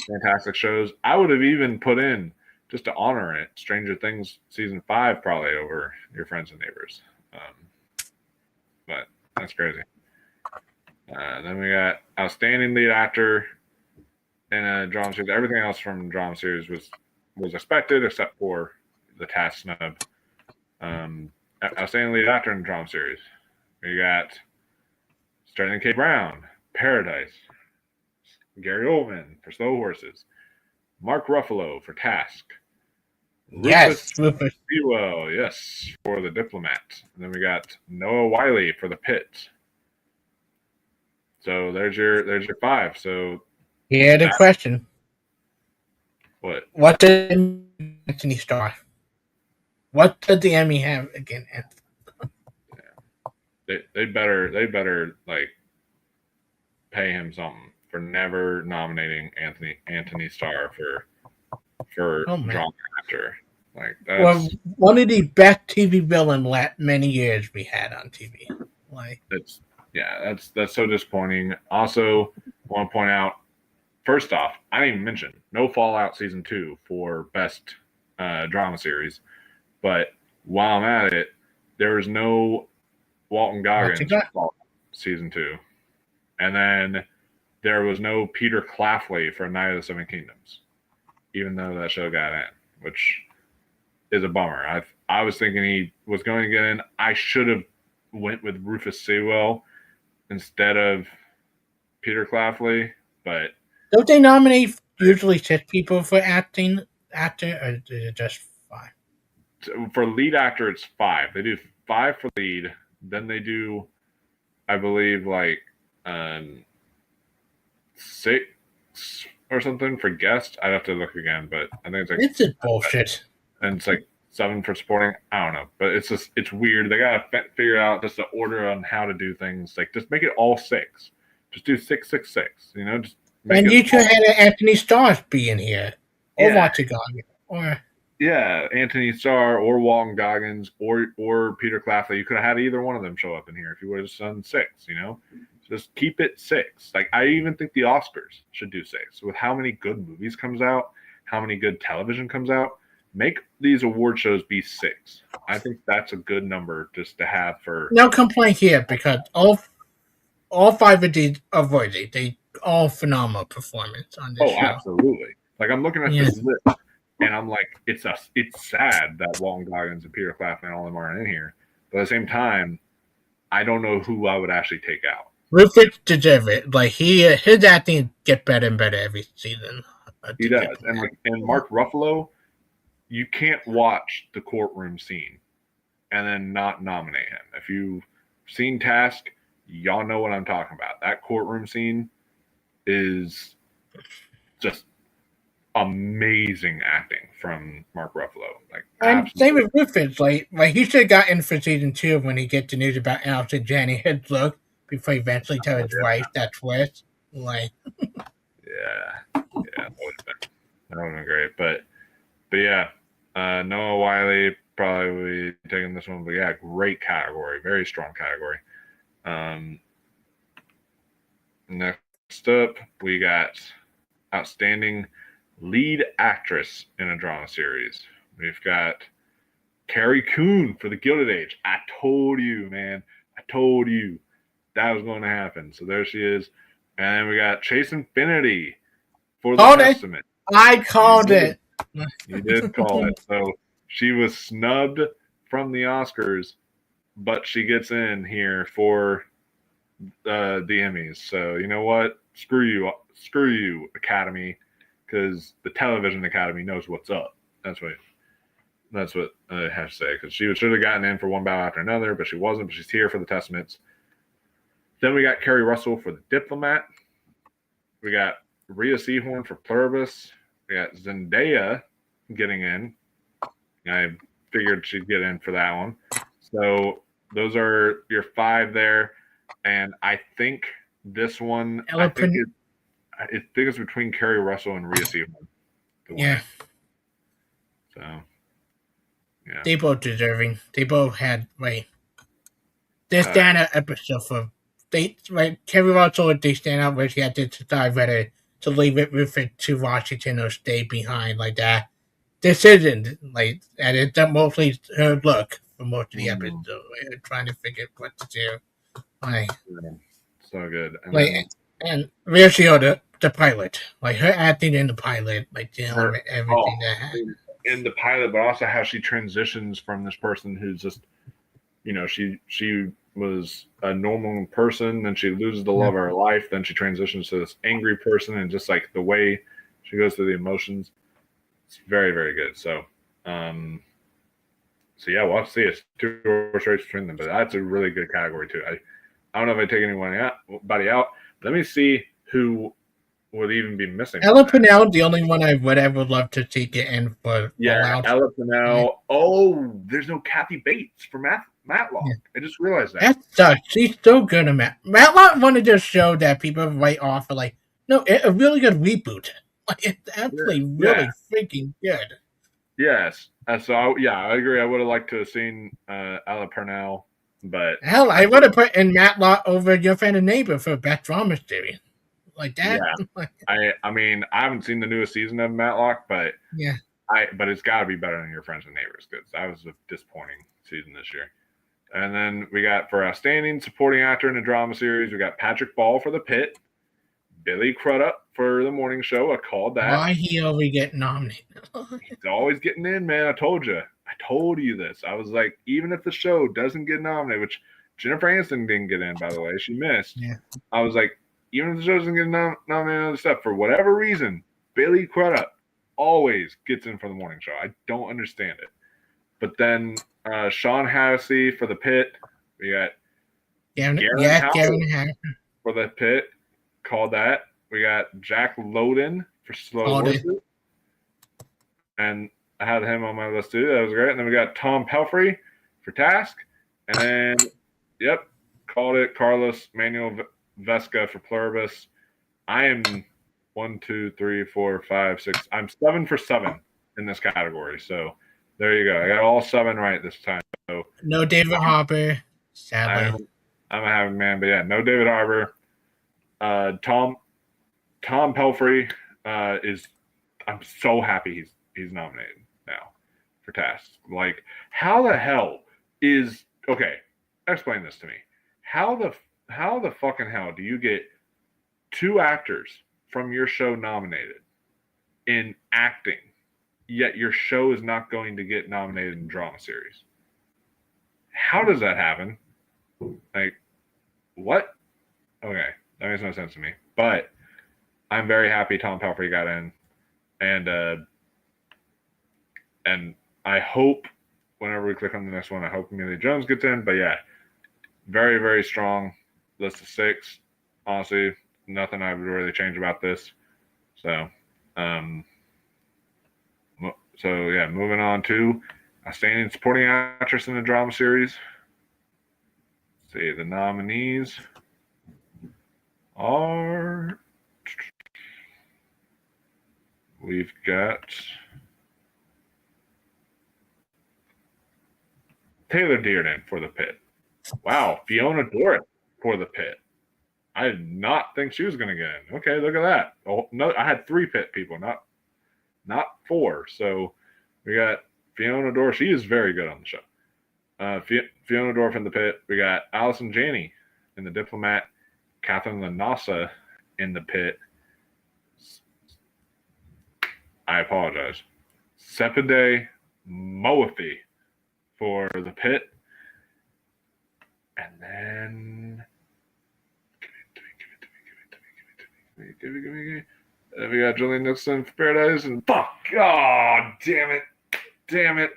fantastic shows. I would have even put in just to honor it, Stranger Things season 5 probably over Your Friends and Neighbors. But that's crazy. Then we got outstanding lead actor in a drama series. Everything else from drama series was expected except for the Task snub. Outstanding lead actor in a drama series. We got Sterling K. Brown, Paradise. Gary Oldman for Slow Horses. Mark Ruffalo for Task. Rufus Sewell, yes, for The Diplomat. And then we got Noah Wiley for The Pit. So there's your 5. So here the question. What? What did Anthony Starr? What did the Emmy have again? Yeah. They better like pay him something for never nominating Anthony Starr for drama actor. Like that's one of the best TV villain many years we had on TV. Like that's so disappointing. Also, want to point out, first off, I didn't even mention no Fallout season 2 for best drama series, but while I'm at it, there was no Walton Goggins for Fallout season 2, and then there was no Peter Clafley for Night of the Seven Kingdoms, even though that show got in, which is a bummer. I was thinking he was going to get in. I should have went with Rufus Sewell instead of Peter Clafley, but don't they nominate usually 6 people for actor, or is it just 5? For lead actor, it's 5. They do 5 for lead. Then they do, I believe, like 6 or something for guest. I'd have to look again, but I think it's like it's bullshit. And it's like 7 for supporting. I don't know, but it's weird. They gotta figure out just the order on how to do things. Like just make it all 6. Just do 6, 6, 6. You know, just. And you should have Anthony Starr be in here, or Walter Goggins, or Anthony Starr, or Walton Goggins, or Peter Clafley. You could have had either one of them show up in here if you would have done 6. You know, just keep it 6. Like I even think the Oscars should do 6. With how many good movies comes out, how many good television comes out, make these award shows be 6. I think that's a good number just to have for. No complaint here because all 5 of these avoided. They all phenomenal performance on this show. Absolutely. Like I'm looking at this list, and I'm like, it's sad that Walton Goggins and Peter Claflin and all of them aren't in here. But at the same time, I don't know who I would actually take out. Rufus deserves it. Like his acting get better and better every season. He does, and Mark Ruffalo, you can't watch the courtroom scene and then not nominate him. If you've seen Task, y'all know what I'm talking about. That courtroom scene is just amazing acting from Mark Ruffalo. Like, and same with Rufus. Like he should have got in for season 2 when he gets the news about Allison Janney. His look before he eventually tell his wife that twist. Like, that would have been great. But yeah, Noah Wiley probably taking this one. But yeah, great category, very strong category. Next up, we got outstanding lead actress in a drama series. We've got Carrie Coon for The Gilded Age. I told you, man. I told you that was going to happen. So there she is. And then we got Chase Infinity for The Testament. I called it. You did call it. So she was snubbed from the Oscars, but she gets in here for the Emmys. So you know what? Screw you, Academy, because the Television Academy knows what's up. That's what I have to say. Because she should have gotten in for one battle after another, but she wasn't. But she's here for The Testaments. Then we got Kerry Russell for The Diplomat. We got Rhea Seehorn for Pluribus. We got Zendaya getting in. I figured she'd get in for that one. So those are your 5 there. And I think this one, I think it's between Kerry Russell and Rhea Seehorn. Yeah. So, yeah. They both deserving. They both had, they stand out episode for, Kerry Russell, they stand out where she had to decide whether to leave it with it to Washington or stay behind like that. decisions, like, and it's mostly her look for most of the Mm, episode. Like, trying to figure out what to do. Like, yeah, so good. And like, then and Ratio, the pilot, like her acting in the pilot, like dealing her, with everything oh, that happened. in the pilot, but also how she transitions from this person who's just, she was a normal person, then she loses the Yeah. love of her life, then she transitions to this angry person, and just like the way she goes through the emotions, it's very, very good. Um, so yeah, we'll have to see. It's 2 horse race between them, but that's a really good category too. I don't know if I take anybody out. Let me see who would even be missing from Ella that. Purnell, the only one I would ever love to see get in for Yeah, Fallout. Ella Yeah. Purnell. Oh, there's no Kathy Bates for Matlock. Yeah. I just realized that. That sucks. She's so good at Matlock wanted to show that people write off for like, no, a really good reboot. Like, it's actually Yeah. really freaking good. Yes. I agree. I would have liked to have seen Ella Purnell, but Hell, I I would have put in Matlock over Your Friend and Neighbor for best drama series. Like that. yeah. Like, I mean, I haven't seen the newest season of Matlock, but yeah. but it's got to be better than Your Friends and Neighbors because that was a disappointing season this year. And then we got for outstanding supporting actor in a drama series, we got Patrick Ball for The Pit, Billy Crudup for The Morning Show. I called that. Why he always get nominated? He's always getting in, man. I told you. I told you this. I was like, even if the show doesn't get nominated, which Jennifer Aniston didn't get in, by the way, she missed. Yeah. I was like, even if the show doesn't get nominated on the stuff, for whatever reason, Billy Crudup always gets in for The Morning Show. I don't understand it. But then Sean Hannity for The Pit. We got Gavin Harris. for The Pit. Called that. We got Jack Lowden for Slow Horses. And I had him on my list too. That was great. And then we got Tom Pelfrey for Task. And then, called it Carlos Manuel Vesca for Pluribus. I am 1, 2, 3, 4, 5, 6. I'm 7 for 7 in this category. So there you go. I got all 7 right this time. So no David Harbour, sadly. I'm a happy man, but yeah, no David Harbour. Tom Pelfrey is. I'm so happy he's nominated now for Task. Like, how the hell is okay? Explain this to me. How the fucking hell do you get 2 actors from your show nominated in acting, yet your show is not going to get nominated in drama series? How does that happen? Like, what? Okay, that makes no sense to me. But I'm very happy Tom Pelfrey got in, and I hope whenever we click on the next one, I hope Amelia Jones gets in. But yeah, very, very strong list of 6. Honestly, nothing I would really change about this. So, moving on to outstanding supporting actress in a drama series. Let's see, the nominees are. We've got Taylor Dearden for The Pit. Wow, Fiona Doran for The Pit. I did not think she was going to get in. Okay, look at that. Oh, no, I had 3 Pit people, not 4. So we got Fiona Doran. She is very good on the show. Fiona Doran in The Pit. We got Allison Janney in The Diplomat. Catherine Lanasa in The Pit. I apologize. Sepide Moafi for The Pit. And then give me. We got Julian Nixon for Paradise and fuck. Oh, damn it.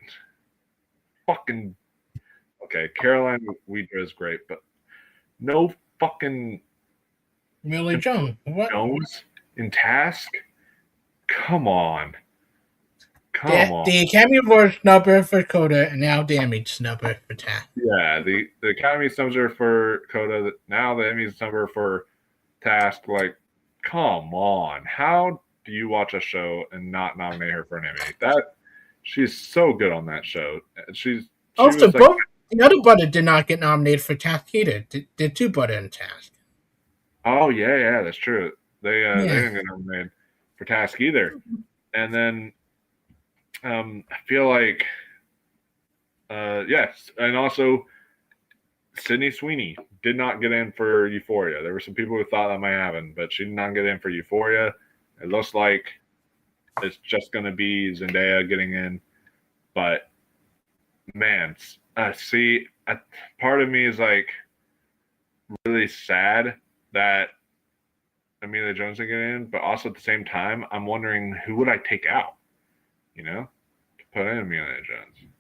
Fucking okay. Caroline Weidra is great, but no fucking Millie Jones. What? Jones in Task. Come on. The Academy Award snubber for Coda and now the Emmy snubber for Task. Yeah, the Academy snubber for Coda. Now the Emmy snubber for Task. Like, come on. How do you watch a show and not nominate her for an Emmy? She's so good on that show. The other brother did not get nominated for Task either. The 2 brother in Task. Oh yeah, that's true. They didn't get nominated for Task either. And then I feel like, yes, and also Sydney Sweeney did not get in for Euphoria. There were some people who thought that might happen, but she did not get in for Euphoria. It looks like it's just going to be Zendaya getting in, but man, part of me is like really sad that Amelia Jones didn't get in, but also at the same time, I'm wondering who would I take out, to put in Amelia Jones.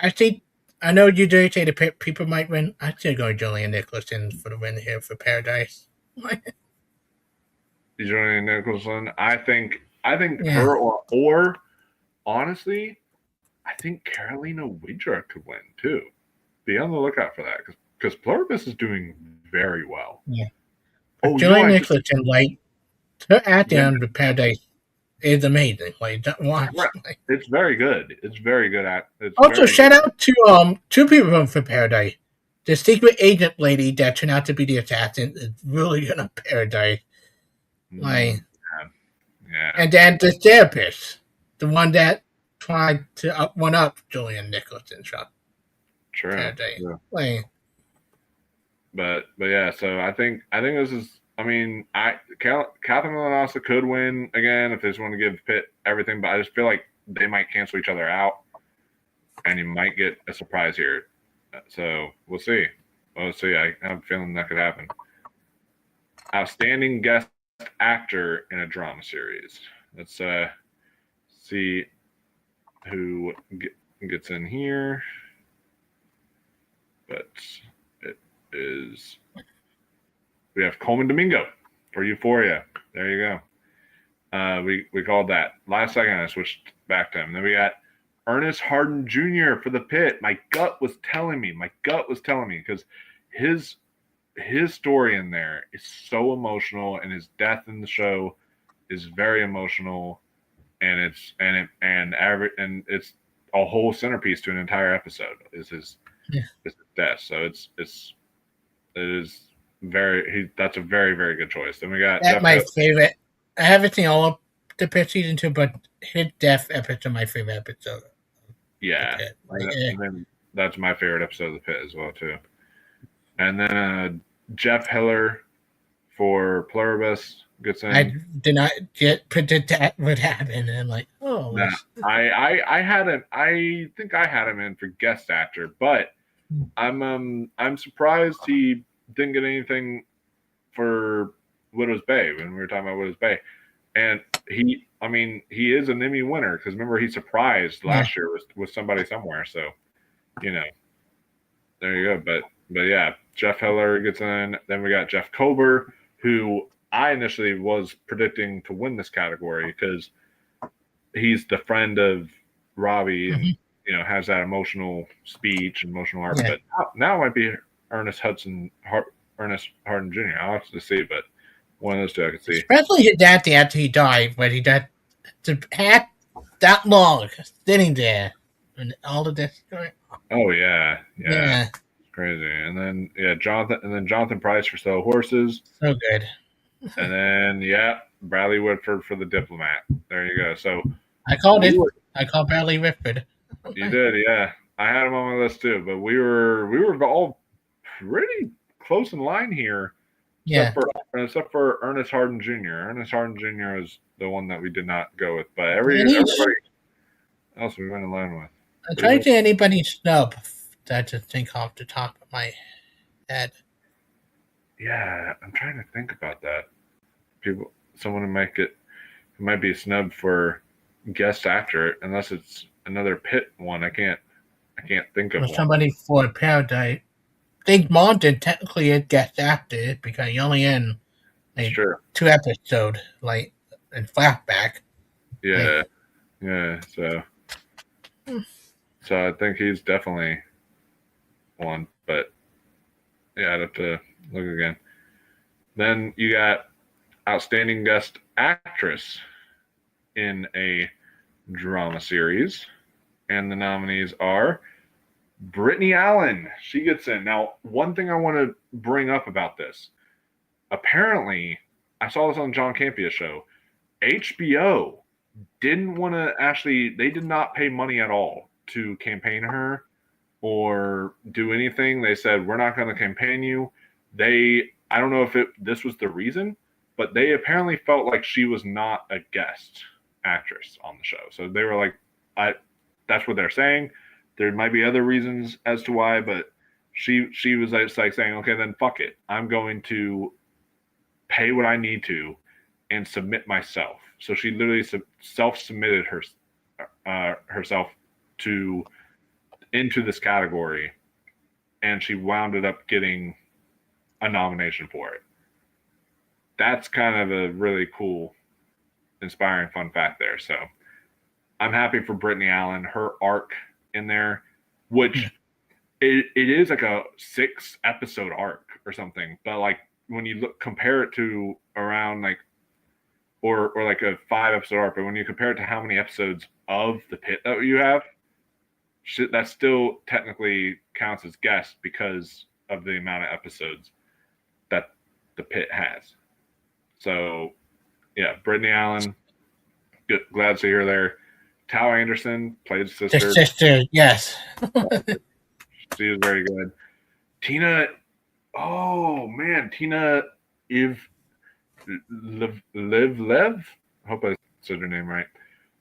I think I know you do say the people might win. I still go Julian Nicholson for the win here for Paradise. Julian Nicholson, I think Yeah. her or honestly, I think Carolina Widra could win too. Be on the lookout for that because Pluribus is doing very well. Yeah. Oh, Julian Nicholson, like her acting on the Paradise is amazing. Like watch. Like, it's very good. It's very good at. also, shout out to two people for Paradise. The secret agent lady that turned out to be the assassin is really good on Paradise. Like, yeah. And then the therapist, the one that tried to one up Julian Nicholson shot. True. Paradise. True. Like, but yeah, so I think this is. I mean, Catherine also could win again if they just want to give Pitt everything, but I just feel like they might cancel each other out, and you might get a surprise here. So we'll see. We'll see. I have a feeling that could happen. Outstanding guest actor in a drama series. Let's see who gets in here. But it is. We have Coleman Domingo for Euphoria. There you go. We called that. Last second, I switched back to him. Then we got Ernest Harden Jr. for The Pit. My gut was telling me because his story in there is so emotional, and his death in the show is very emotional, and it's a whole centerpiece to an entire episode is his death. So it is that's a very, very good choice. Then we got that's my favorite. I haven't seen all of the Pit season 2, but his death episode my favorite episode. Yeah, then that's my favorite episode of The Pit as well too. And then Jeff Hiller for Pluribus gets in. I did not predict that would happen, and I'm like, oh. Nah, I had him. I think I had him in for guest actor, but I'm surprised he didn't get anything for Widow's Bay when we were talking about Widow's Bay, and he is an Emmy winner because remember he surprised last year with somebody somewhere, so there you go. But yeah, Jeff Hiller gets in. Then we got Jeff Kober, who I initially was predicting to win this category because he's the friend of Robbie and has that emotional speech, emotional art. But now it might be Ernest Harden Jr. I'll have to see, but one of those two I could see. Especially his dad after he died, when he died to have that long sitting there and all of this going on. Oh yeah. It's crazy. And then Jonathan Pryce for Slow Horses. So good. And then Bradley Whitford for The Diplomat. There you go. So I called it. I called Bradley Whitford. You did, yeah. I had him on my list too, but we were all pretty close in line here. Except for Ernest Harden Jr. Ernest Harden Jr. is the one that we did not go with, but everybody else we went in line with. I'm trying to anybody snub that to think off the top of my head. Yeah, I'm trying to think about that. Someone who might be snubbed for guest actor, unless it's another Pit one. I can't think of one. Somebody for Paradise. I think Monton technically is guest actor because he only in 2 episodes, in flashback. Yeah, So I think he's definitely one, but I'd have to look again. Then you got outstanding guest actress in a drama series, and the nominees are Brittany Allen. She gets in. Now, one thing I want to bring up about this. Apparently, I saw this on John Campia's show. HBO didn't want to actually. They did not pay money at all to campaign her or do anything. They said, we're not going to campaign you. I don't know if this was the reason, but they apparently felt like she was not a guest actress on the show. So they were like, that's what they're saying. There might be other reasons as to why, but she was just like saying, okay, then fuck it. I'm going to pay what I need to and submit myself. So she literally self-submitted herself into this category, and she wound up getting a nomination for it. That's kind of a really cool, inspiring fun fact there. So I'm happy for Brittany Allen, her arc in there, which it is like a 6-episode arc or something. But like when you compare it to around like, or like a 5-episode arc, but when you compare it to how many episodes of The Pit that you have, that still technically counts as guest because of the amount of episodes that The Pit has. So, yeah, Brittany Allen, glad to see her there. Tao Anderson played sister. The sister, yes. She was very good. Tina, oh man, Tina Lev. I hope I said her name right.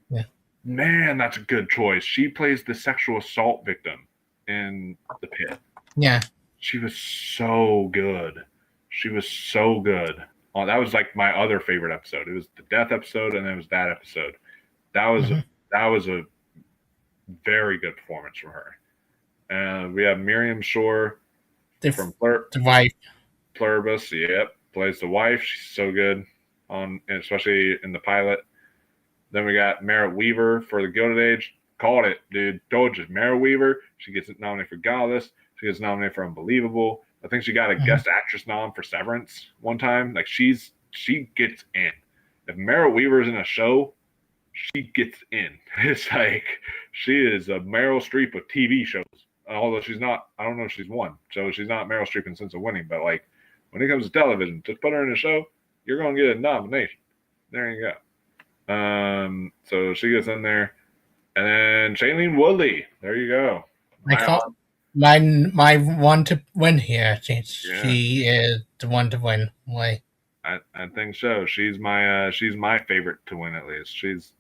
Yeah. Man, that's a good choice. She plays the sexual assault victim in The Pit. Yeah. She was so good. She was so good. Oh, that was like my other favorite episode. It was the death episode, and then it was that episode. That was a very good performance from her. We have Miriam Shore from the wife. Pluribus. Yep, plays the wife. She's so good especially in the pilot. Then we got Merritt Weaver for The Gilded Age. Called it, dude. Told you. Merritt Weaver. She gets nominated for Godless. She gets nominated for Unbelievable. I think she got a guest actress nom for Severance one time. Like she gets in. If Merritt Weaver's in a show, she gets in. It's like she is a Meryl Streep of TV shows. Although she's not, I don't know if she's won. So she's not Meryl Streep in sense of winning. But like when it comes to television, just put her in a show, you're gonna get a nomination. There you go. So she gets in there. And then Shailene Woodley. There you go. My one to win here. She is the one to win. Like I think so. She's my favorite to win at least. She's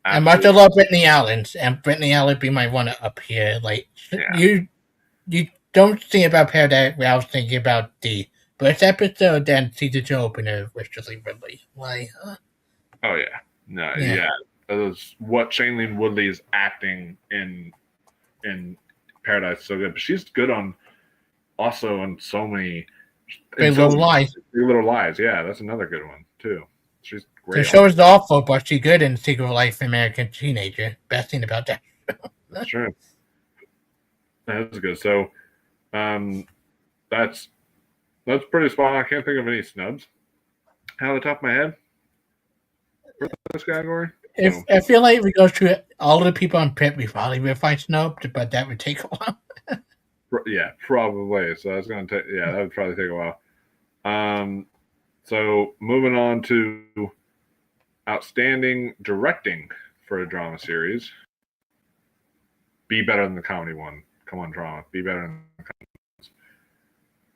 I much love Brittany Allen, and Brittany Allen be my one up here. Like you don't think about Paradise where I was thinking about the first episode, then season 2 opener with Shailene Woodley. Like oh yeah. No, yeah. What Shailene Woodley is acting in Paradise is so good. But she's good on so many Big Little Lies. Big Little Lies, yeah, that's another good one too. She's great. The show is awful, but she's good in Secret Life of American Teenager. Best thing about that. That's true. That's good. So that's pretty spot on. I can't think of any snubs out of the top of my head for this category. I feel like if we go through all of the people on Pit, we probably will find snubbed, but that would take a while. Yeah, probably. So that's going to take. Yeah, that would probably take a while. So moving on to outstanding directing for a drama series. Be better than the comedy one. Come on, drama. Be better than the comedy ones.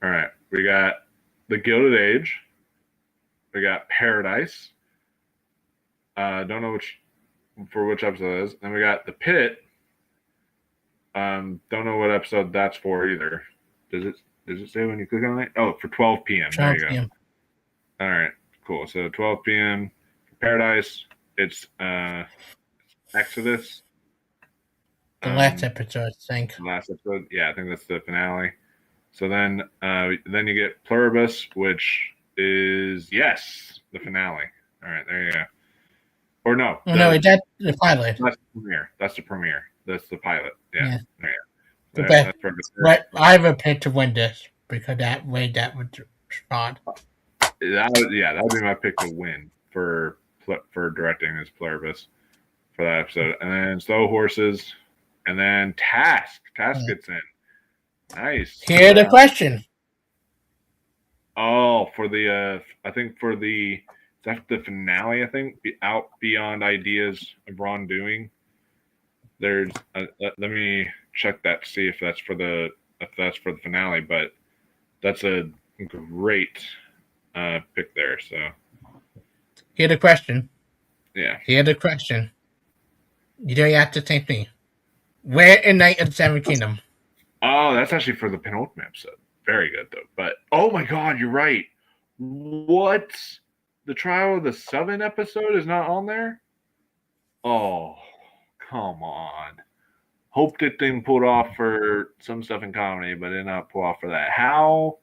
All right, we got The Gilded Age. We got Paradise. Don't know which episode it is. Then we got The Pit. Don't know what episode that's for either. Does it say when you click on it? Oh, for 12 p.m. There you go. All right, cool. So 12 p.m. for Paradise. It's Exodus. The last episode, I think. Last episode, yeah, I think that's the finale. So then you get Pluribus, which is the finale. All right, there you go. Or no, that's the pilot. That's the premiere. That's the pilot. Yeah. The best. Right, I have a pick to win this because that way that would respond. That would be my pick to win for directing is Pluribus for that episode, and then Slow Horses, and then Task. Task gets in. Nice. Here's the question. Oh, for the I think for the that's the finale, I think. Out Beyond Ideas of Wrongdoing. There's let me check that to see if that's for the finale, but that's a great pick there. So Here's the question. yeah. Here's the question. You don't have to think me. Where in Night of the Seven Kingdom? Oh, that's actually for the penultimate episode. Very good though. But oh my god, you're right. What? The Trial of the Seven episode is not on there? Oh, come on. Hoped it didn't pull off for some stuff in comedy, but did not pull off for that. How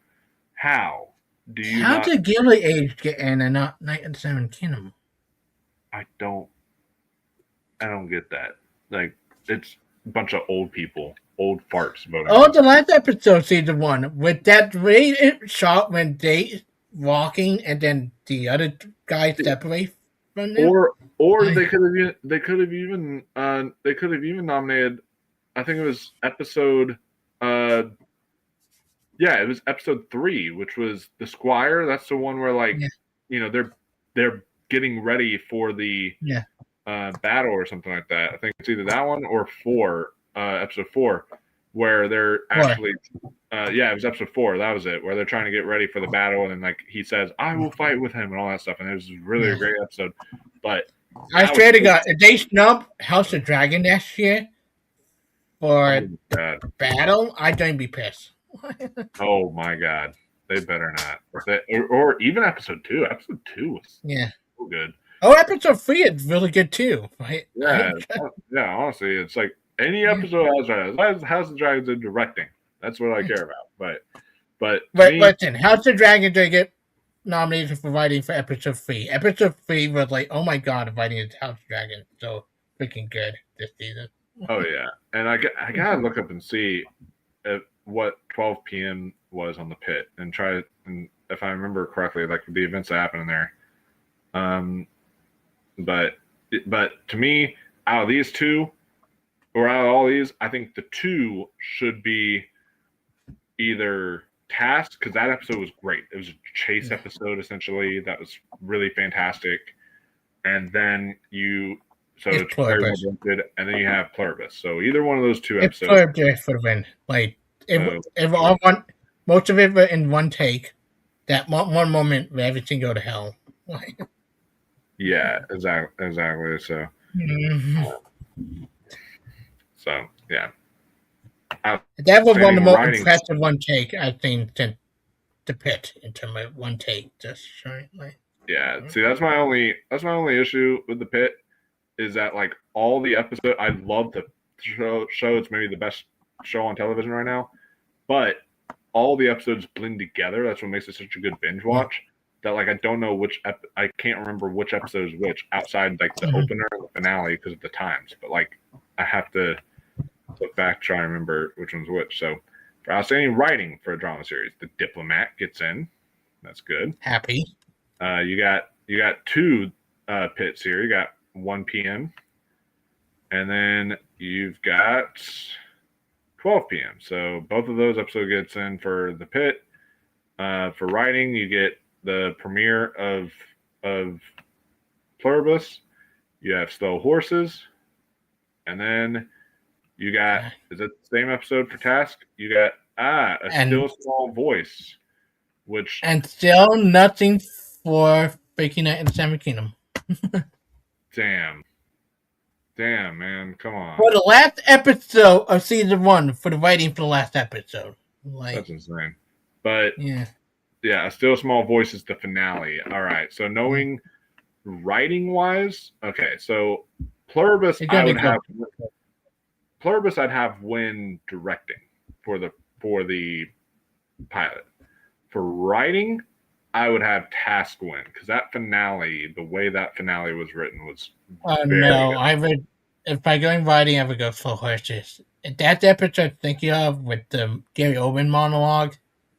do you How not? did Gilded Age get in and not Night of the Seven Kingdom? I don't get that. Like, it's a bunch of old people, old farts voting. Oh, the last episode, season 1, with that way it shot when they walking and then the other guy separate from them. Or they could have even nominated. I think it was episode. Yeah, it was episode 3, which was the Squire. That's the one where they're getting ready for the battle or something like that. I think it's either that one or 4, episode 4, where they're actually. It was episode 4. That was it, where they're trying to get ready for the battle, and then like he says, "I will fight with him" and all that stuff. And it was really a great episode. But I swear to God, if they snub House of Dragon next year for battle, I'd don't be pissed. Oh my god, they better not. Or even episode 2. Episode 2 was so good. Oh, episode 3 is really good too. Right? Yeah, honestly, it's like any episode has House of Dragons in directing. That's what I care about. But listen, House of Dragon did get nominated for writing for episode 3. Episode 3 was like, oh my god, writing is House of Dragon. So freaking good this season. Oh yeah, and I gotta look up and see what 12 p.m. was on the Pit and try, and if I remember correctly, like the events that happened in there. But to me, out of these two, or out of all these, I think the 2 should be either Task, because that episode was great. It was a chase episode essentially that was really fantastic, and then it's Pluribus, and then you have Pluribus. So either one of those 2 episodes. Pluribus for the win. Like if all one, most of it were in one take. That one moment where everything go to hell. Yeah, exactly. So, so yeah. That was one of the most impressive one take I've seen since the Pit in terms of one take. Just right, yeah. See, that's my only issue with the Pit is that like all the episodes. I love the show. It's maybe the best show on television right now, but all the episodes blend together. That's what makes it such a good binge watch. That like I don't know I can't remember which episode is which outside like the opener and the finale because of the times. But like I have to look back, try and remember which one's which. So for outstanding writing for a drama series, The Diplomat gets in. That's good. Happy. You got 2 Pits here. You got 1 p.m. and then you've got 12 p.m. So both of those episodes gets in for the Pit. For writing, you get the premiere of Pluribus. You have Slow Horses, and then you got is it the same episode for Task? You got Still Small Voice, and still nothing for Breaking Night in the Seven Kingdom. Damn, man, come on. For the last episode of season 1, for the writing for the last episode, that's insane. But yeah, Still Small Voice is the finale. All right, so knowing writing wise, okay, so Pluribus I'd have win directing for the pilot. For writing, I would have Task win because that finale, the way that finale was written, was. Very good. I would. If by going writing, I would go Slow Horses. That's the episode I'm thinking of with the Gary Oldman monologue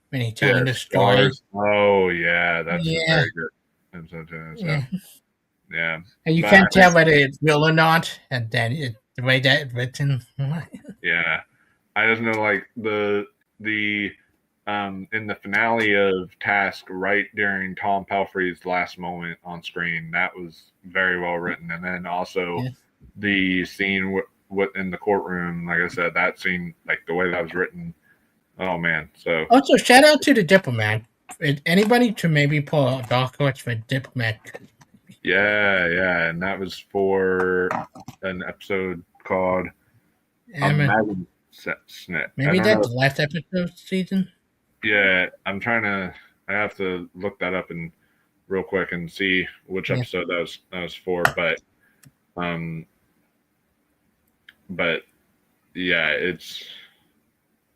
when he telling the story. Oh yeah, that's a very good episode too. So, yeah, and you can't tell whether it's real or not, and then the way that it's written. Yeah, I just know like the in the finale of Task, right during Tom Pelfrey's last moment on screen, that was very well written. And then also the scene in the courtroom, like I said, that scene, like the way that was written, oh man. So also, shout out to the Diplomat. Anybody to maybe pull a dark horse for Diplomat? yeah, and that was for an episode called Emma. Snit. I Maybe don't that's know. the last episode of the season. Yeah, I have to look that up and real quick and see which episode that was for. Um, but yeah, it's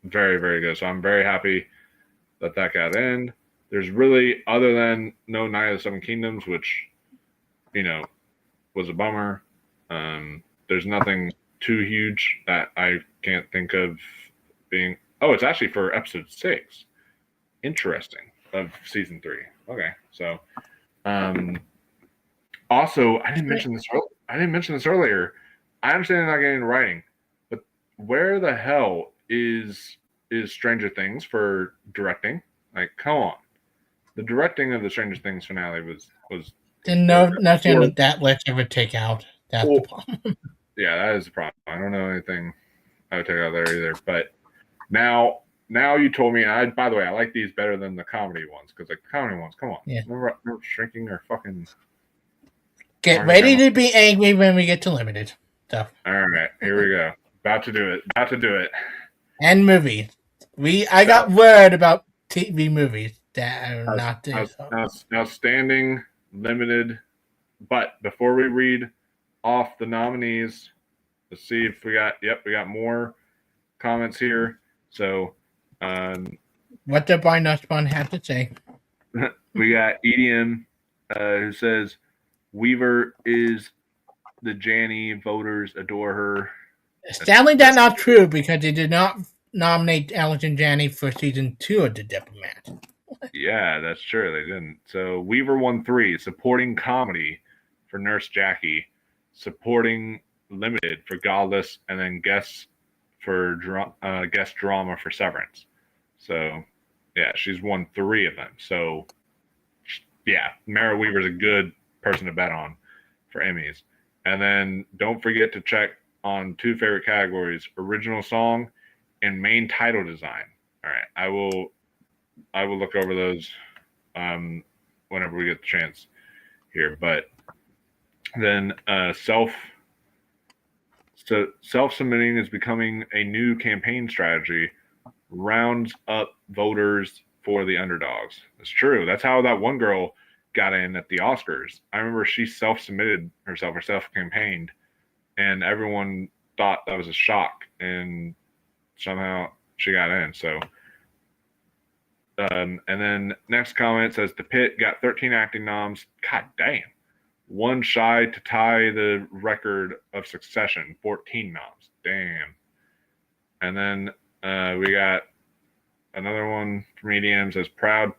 very very good. So I'm very happy that got in. There's really, other than no Night of the Seven Kingdoms, which was a bummer. There's nothing too huge that I can't think of being. Oh, it's actually for episode 6. Interesting, of season 3. Okay, so also I didn't mention this earlier. I understand they're not getting into writing, but where the hell is Stranger Things for directing? Like, come on. The directing of the Stranger Things finale was Then nothing that let's ever take out. That's the problem. Yeah, that is the problem. I don't know anything I would take out there either. But now you told me. By the way, I like these better than the comedy ones because like the comedy ones, come on, remember Shrinking or fucking. Get ready to be angry when we get to limited stuff. All right, here we go. About to do it. And movies. I got word about TV movies that are not there. Outstanding, limited. But before we read off the nominees, let's see if we got. Yep, we got more comments here. So, what did Brian Nussbaum have to say? We got EDM, who says Weaver is the Janny. Voters adore her. Sadly, that's not true because they did not nominate Allison Janney for season 2 of The Diplomat. Yeah, that's true. They didn't. So Weaver won 3, supporting comedy for Nurse Jackie, supporting limited for Godless, and then guest drama for Severance. So yeah, she's won 3 of them. So yeah, Mara Weaver's a good person to bet on for Emmys. And then don't forget to check on 2 favorite categories: original song and main title design. All right, I will look over those whenever we get the chance here. But then self-submitting is becoming a new campaign strategy. Rounds up voters for the underdogs. It's true. That's how that one girl got in at the Oscars. I remember she self-submitted herself or self-campaigned, and everyone thought that was a shock, and somehow she got in. So, and then next comment says The Pit got 13 acting noms. God damn. One shy to tie the record of Succession, 14 noms. Damn. And then we got another one from EDM says proud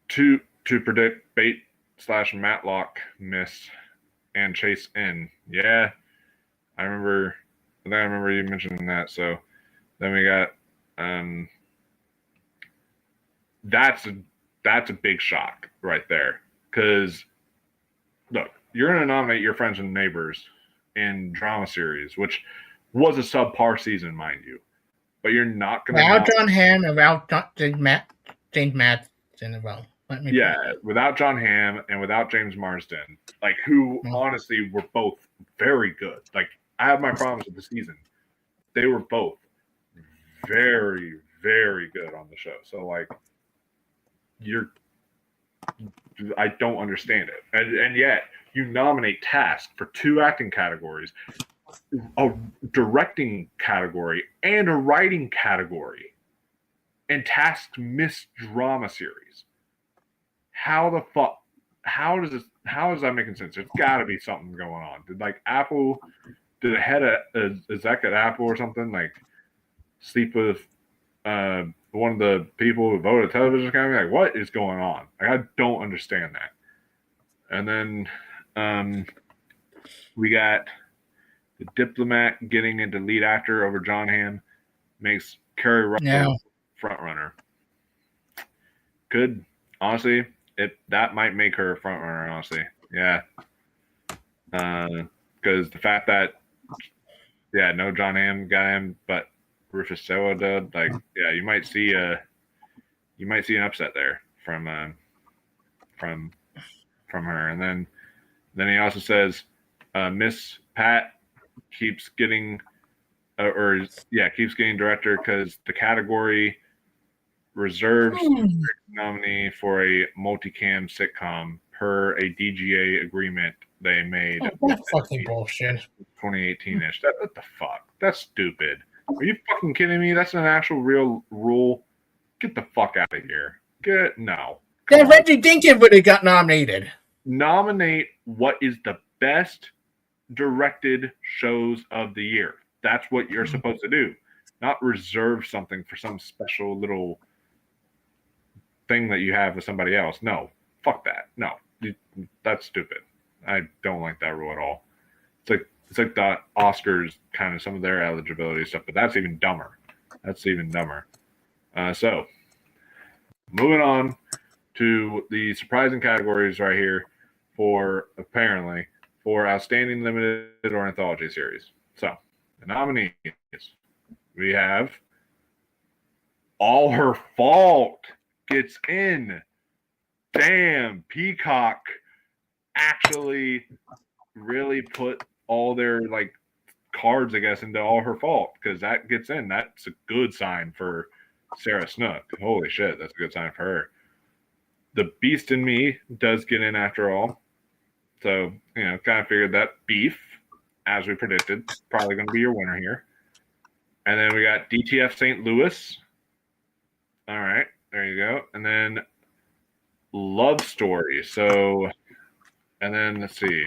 to predict bait/Matlock miss and chase in. Yeah, I remember you mentioning that. So then we got that's a big shock right there, because look, you're going to nominate your friends and neighbors in drama series, which was a subpar season, mind you, but you're not going to without John Hamm, without James Marsden, without John Hamm and without James Marsden, like, who honestly were both very good. Like, I have my problems with the season. They were both very, very good on the show. So, like, I don't understand it. And yet you nominate Task for 2 acting categories, a directing category, and a writing category, and Task missed drama series. How the fuck? How is that making sense? There's got to be something going on. Did the head of exec at Apple or something, like, sleep with one of the people who voted television company? Like, what is going on? Like, I don't understand that. And then we got The Diplomat getting into lead actor over John Hamm makes Kerry Russell front runner. Could honestly, that might make her a front runner. Honestly, yeah. Because the fact that no John Hamm got him, but Rufus Sewell did. Like, yeah, you might see an upset there from her, and then he also says Miss Pat keeps getting keeps getting director because the category reserves nominee for a multicam sitcom per a DGA agreement they made. That's fucking bullshit. 2018-ish. What the fuck? That's stupid. Are you fucking kidding me? That's an actual real rule. Get the fuck out of here. No. Yeah, Reggie Dinkin would have got nominated. Nominate what is the best directed shows of the year. That's what you're supposed to do. Not reserve something for some special little thing that you have with somebody else. No. Fuck that. No. That's stupid. I don't like that rule at all. It's like the Oscars, kind of some of their eligibility stuff, but that's even dumber. So, moving on to the surprising categories right here for outstanding limited or anthology series. So, the nominees, we have All Her Fault gets in. Damn, Peacock actually really put all their cards, I guess, into All Her Fault, because that gets in. That's a good sign for Sarah Snook. Holy shit, that's a good sign for her. The Beast in Me does get in after all. So, kind of figured that Beef, as we predicted, probably going to be your winner here. And then we got DTF St. Louis. All right, there you go. And then Love Story. So, and then let's see.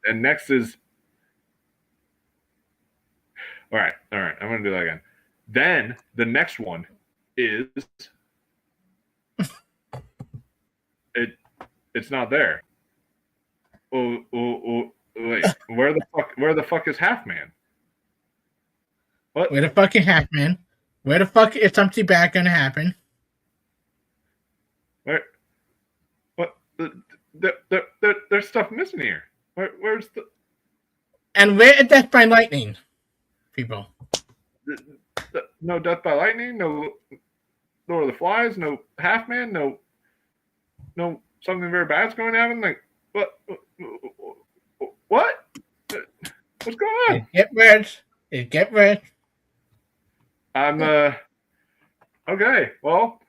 And next is, all right. I'm going to do that again. Then the next one is, it's not there. Oh, wait. Where the fuck is Half Man? What? Where the fuck is Half Man? Where the fuck is something bad gonna happen? Where? What? There's stuff missing here. Where's the? And where is Death by Lightning, people? No Death by Lightning. No Lord of the Flies. No Half Man. No something very bad's going to happen. Like what? What? What's going on? It get red. I'm okay. Well,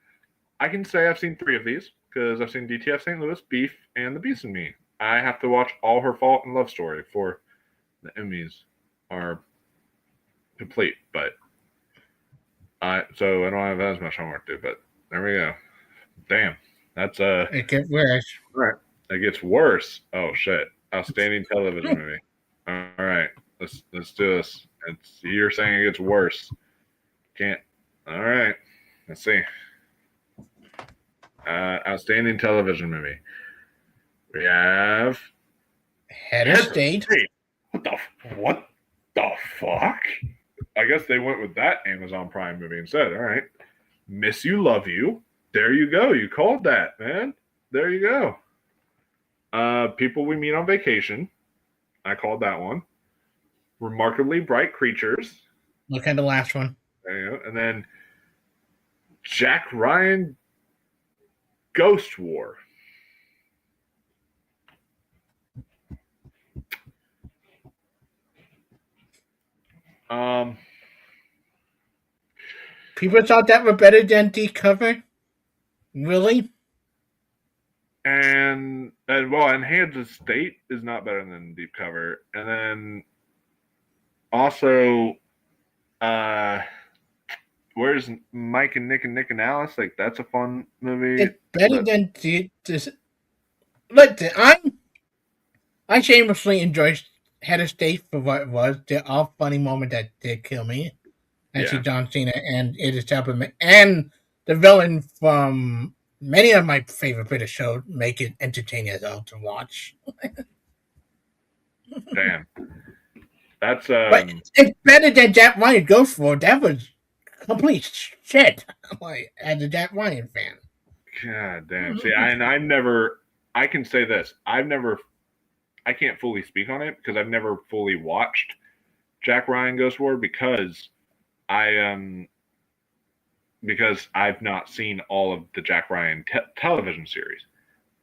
I can say I've seen 3 of these because I've seen DTF St. Louis, Beef, and The Beast in Me. I have to watch All Her Fault and Love Story for the Emmys are complete, but so I don't have as much homework to do. But there we go. Damn, that's It gets worse. All right, it gets worse. Oh shit! Outstanding television movie. All right, let's do this. You're saying it gets worse. Can't. All right, let's see. Outstanding television movie. We have Head of State. What the fuck? I guess they went with that Amazon Prime movie instead. All right. Miss You, Love You. There you go. You called that, man. There you go. People We Meet on Vacation. I called that one. Remarkably Bright Creatures. Look at the last one. There you go. And then Jack Ryan Ghost War. People thought that were better than Deep Cover. Really? And Hands of State is not better than Deep Cover. And then also, where's Mike and Nick and Alice? Like, that's a fun movie. It's better than this. Look, I shamelessly enjoyed Head of State for what it was. They're all funny moments that did kill me. Actually, John Cena and Idris Elba and the villain from many of my favorite British shows make it entertaining as well to watch. Damn. That's but it's better than Jack Ryan Ghost War. That was complete shit. Like, as a Jack Ryan fan. God damn. See, I can say this. I can't fully speak on it because I've never fully watched Jack Ryan Ghost War because I've not seen all of the Jack Ryan television series.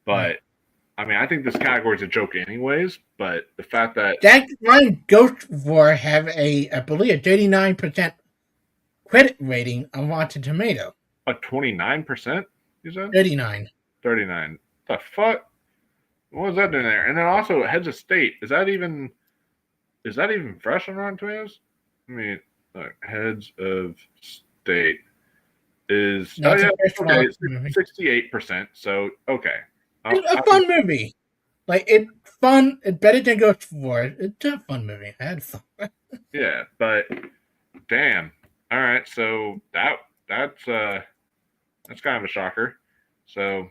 But I mean, I think this category is a joke anyways, but the fact that Jack Ryan Ghost War have I believe, a 39% credit rating on Rotten Tomato. a 29%, you said? 39. 39. The fuck? What was that doing there? And then also Heads of State. Is that even fresh on Rotten Tomatoes? I mean, look, Heads of State is No, it's okay, 68%. So okay. It's a fun movie. Like, it's fun. It's better than Ghost War. It's a fun movie. I had fun. Yeah, but damn. All right, so that's kind of a shocker. So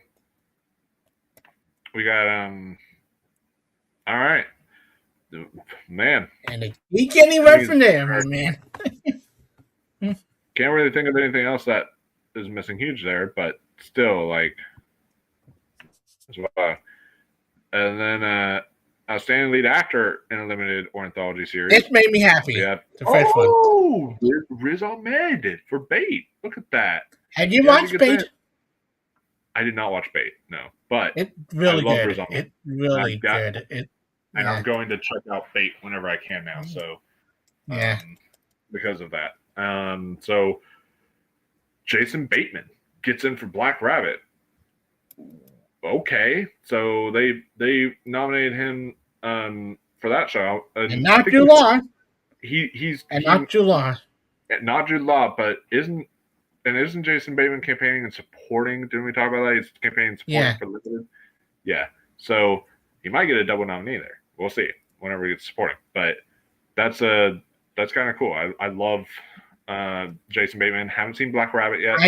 we got all right. Man. And you can't even from there, my man. Can't really think of anything else that is missing huge there, but still, like, as well. And then outstanding lead actor in a limited or anthology series. This made me happy. Yeah. The first one. Riz Ahmed for Bait. Look at that. Have you watched Bait? I did not watch Bait, no. But it's really good. Riz Ahmed. It's really good. And I'm going to check out Bait whenever I can now. So because of that. So Jason Bateman gets in for Black Rabbit. Okay, so they nominated him for that show, and not Jude Law. He's not Jude Law. Not Jude Law, but isn't Jason Bateman campaigning and supporting? Didn't we talk about that? He's campaigning and supporting for Limited. Yeah, so he might get a double nominee there. We'll see whenever he gets supporting, but that's kind of cool. I love Jason Bateman. Haven't seen Black Rabbit yet.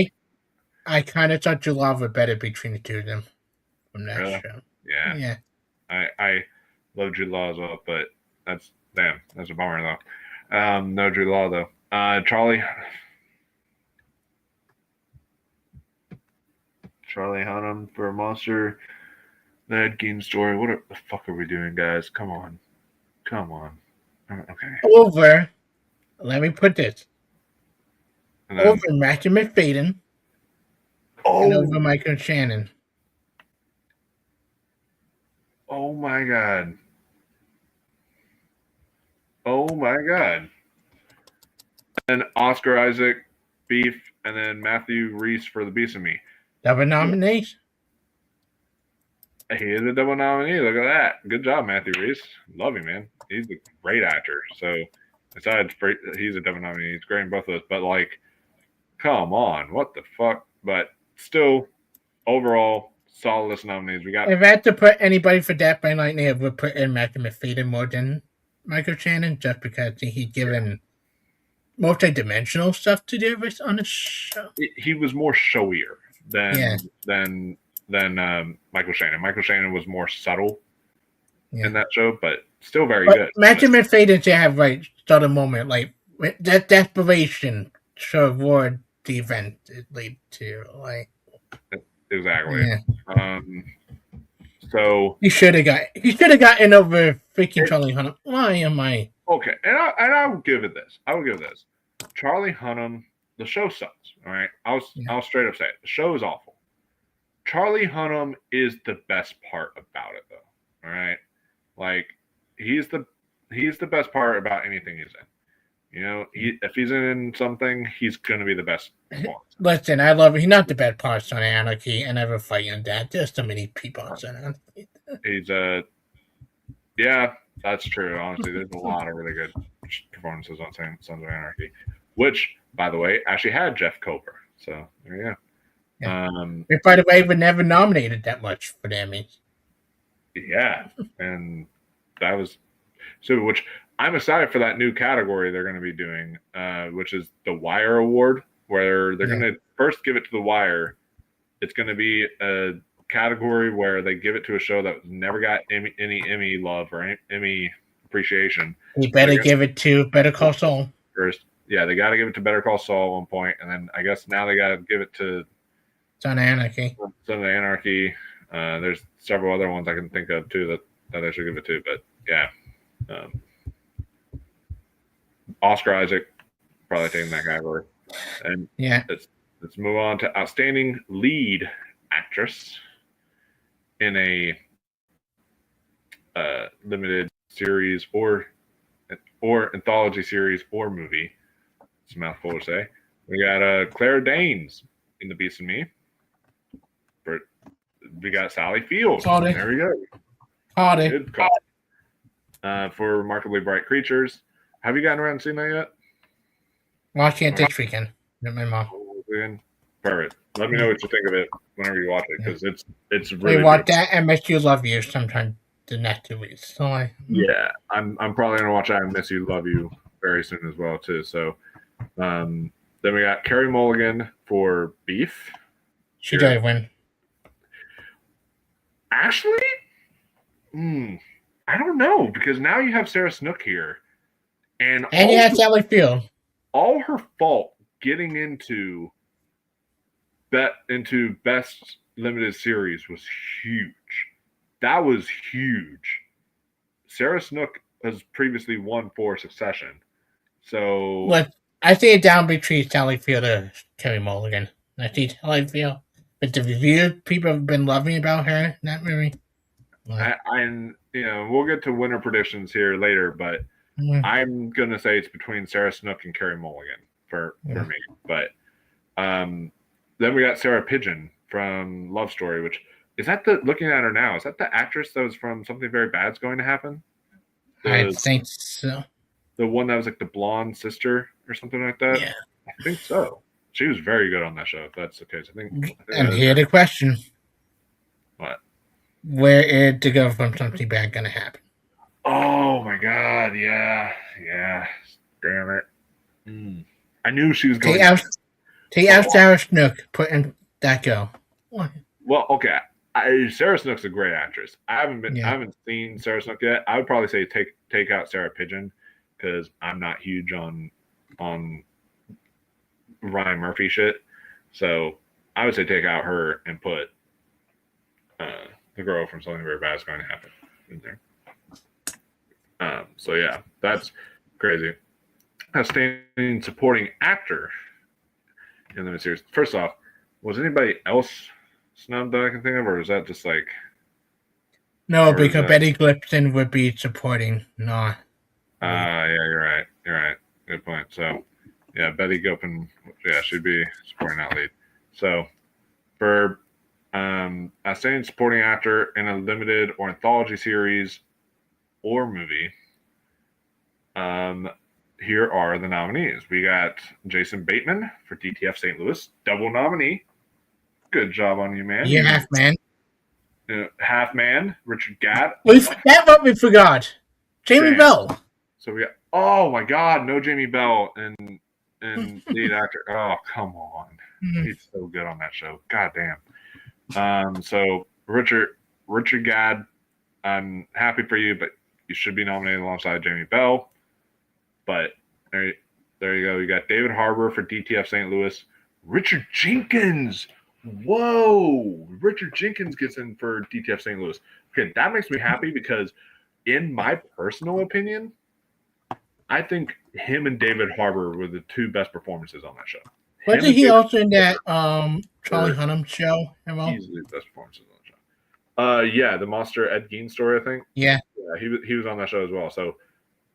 I kind of thought Jude Law was better between the two of them. From that show. Yeah. I love Jude Law as well, but that's a bummer though. No Jude Law though. Charlie Hunnam for a Monster. The Ed Gein story. What the fuck are we doing, guys? Come on. Okay. Over. Let me put this. Over Matthew McFadden. And over Michael Shannon. Oh my god. And Oscar Isaac, Beef, and then Matthew Reese for The Beast in Me. Double nominees? He is a double nominee. Look at that. Good job, Matthew Reese. Love him, man. He's a great actor. So, besides, he's a double nominee. He's great in both of those. But, like, come on. What the fuck? But still, overall, solid list of nominees. We got. If I had to put anybody for Death by Lightning, I would put in Matthew McFadden more than Michael Shannon, just because he's given multi-dimensional stuff to do on the show. He was more showier than Michael Shannon. Michael Shannon was more subtle in that show, but still very good. Matthew McFadden to have subtle moment, like that desperation to avoid the event it lead to, like. Exactly. Yeah. So he should have gotten over freaking Charlie Hunnam. Why am I? Okay, and I will give it this. Charlie Hunnam. The show sucks. All right, I'll straight up say it. The show is awful. Charlie Hunnam is the best part about it, though. All right, like he's the best part about anything he's in. You know, if he's in something, he's going to be the best. Listen, I love it. He's not the best part on Anarchy. I never fight on that. There's so many people on Anarchy. He's yeah, that's true. Honestly, there's a lot of really good performances on Sons of Anarchy, which, by the way, actually had Jeff Kober. So there you go. Yeah. By the way, we never nominated that much for the Emmys. Yeah, and that was which. I'm excited for that new category they're going to be doing, which is the Wire Award, where they're going to first give it to the Wire. It's going to be a category where they give it to a show that never got any Emmy love or any Emmy appreciation. You better give it to Better Call Saul. First, Yeah, they got to give it to Better Call Saul at one point, and then I guess now they got to give it to Son of Anarchy. Son of Anarchy. There's several other ones I can think of too that I should give it to, but yeah, Oscar Isaac probably taking that category. And Yeah, let's move on to outstanding lead actress in a limited series or anthology series or movie. It's a mouthful to say. We got Claire Danes in The Beast and Me. We got Sally Field. Called it. There we go. Called it. Good call. For Remarkably Bright Creatures. Have you gotten around and seen that yet? Watching it this weekend with my mom. Perfect. Let me know what you think of it whenever you watch it, because it's really We watch good. that and Miss You Love You sometime the next 2 weeks. So yeah, I'm probably gonna watch that and Miss You Love You very soon as well too. So then we got Carey Mulligan for Beef. she did win. Actually, I don't know, because now you have Sarah Snook here, and you have Sally Field. All her fault getting into best limited series was huge. That was huge. Sarah Snook has previously won for Succession, so I see it down between Sally Field and Carey Mulligan. I see Sally Field, but the reviews people have been loving about her in that movie. And we'll get to winner predictions here later, but I'm gonna say it's between Sarah Snook and Carey Mulligan for me. But then we got Sarah Pigeon from Love Story, which is that looking at her now, is that the actress that was from Something Very Bad's Going to Happen? I think so. The one that was like the blonde sister or something like that? Yeah. I think so. She was very good on that show, if that's the case. I think and here's the question. What? Where is to go from Something Bad Gonna Happen? Oh my god, yeah. Damn it. I knew she was going Take out Sarah Snook, put in that go. Well, okay. Sarah Snook's a great actress. I haven't seen Sarah Snook yet. I would probably say take out Sarah Pigeon, because I'm not huge on Ryan Murphy shit. So I would say take out her and put the girl from Something Very Bad Is Going to Happen in there. So yeah, that's crazy. Outstanding supporting actor in the series. First off, was anybody else snubbed that I can think of, or is that just like? No, because Betty Glipton would be supporting, not. Yeah, you're right. Good point. So, yeah, Betty Gilpin, she'd be supporting that lead. So, for outstanding supporting actor in a limited or anthology series or movie, here are the nominees. We got Jason Bateman for DTF St. Louis, double nominee. Good job on you, man. Yeah, Half Man. Half Man, Richard Gadd. That's what we forgot. Jamie Bell. So we got, oh my God, no Jamie Bell and lead actor. Oh, come on. He's so good on that show. God damn. So Richard Gadd, I'm happy for you, but you should be nominated alongside Jamie Bell. But there you go. You got David Harbour for DTF St. Louis. Richard Jenkins. Whoa. Richard Jenkins gets in for DTF St. Louis. Okay, that makes me happy, because in my personal opinion, I think him and David Harbour were the two best performances on that show. Wasn't he also in that Charlie Hunnam show? Easily the best performances on the show. Yeah, the Monster Ed Gein story, I think. Yeah, he was on that show as well.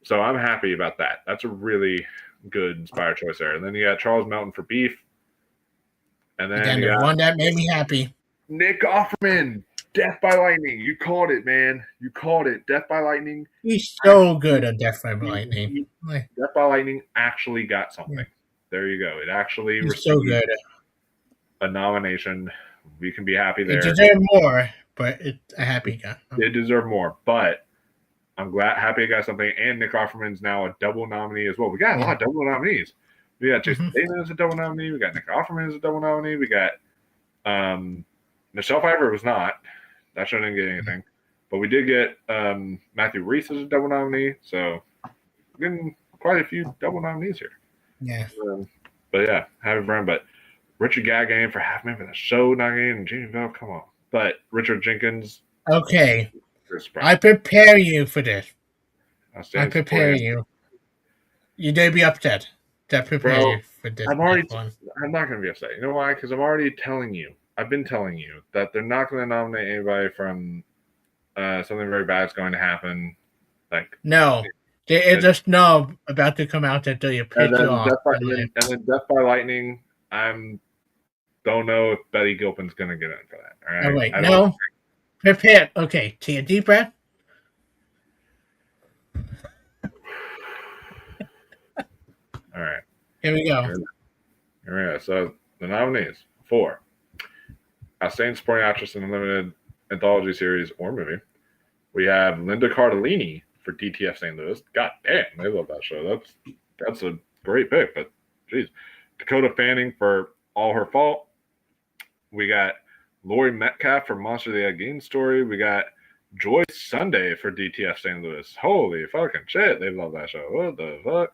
So I'm happy about that. That's a really good inspired choice there. And then you got Charles Melton for Beef. And then the one that made me happy, Nick Offerman, Death by Lightning. You called it, man. You called it. Death by Lightning. He's so good at Death by Lightning. Death by Lightning actually got something. Yeah. There you go. It actually received so good. A nomination. We can be happy there. It deserved more, but it's a happy guy. It deserved more, but I'm happy it got something. And Nick Offerman's now a double nominee as well. We got a lot of double nominees. We got Jason Bateman as a double nominee. We got Nick Offerman as a double nominee. We got Michelle Pfeiffer was not. That show didn't get anything. But we did get Matthew Rhys as a double nominee. So we're getting quite a few double nominees here. Yeah. But yeah, happy Brown. But Richard Gagan for half man for the show not getting Jimmy Bell. Come on. But Richard Jenkins. Okay. Chris Brown. I prepare you for this. I stand prepare supporting. you. You may be upset. I prepare Bro, you for this I'm next one. not going to be upset. You know why? Because I'm already telling you. I've been telling you that they're not going to nominate anybody from something very bad is going to happen. Like No. There is a snub about to come out that they piss you off. And then Death by Lightning. Don't know if Betty Gilpin's going to get in for that. All right. Oh, wait. No. Prepare. Okay. Take a deep breath. All right. Here we go. Here we go. So the nominees for Outstanding Supporting Actress in a Limited Anthology Series or Movie. We have Linda Cardellini for DTF St. Louis. God damn, they love that show. That's a great pick, but geez. Dakota Fanning for All Her Fault. We got Laurie Metcalf for Monster the Again Story. We got Joyce Sunday for DTF St. Louis. Holy fucking shit, they love that show. What the fuck?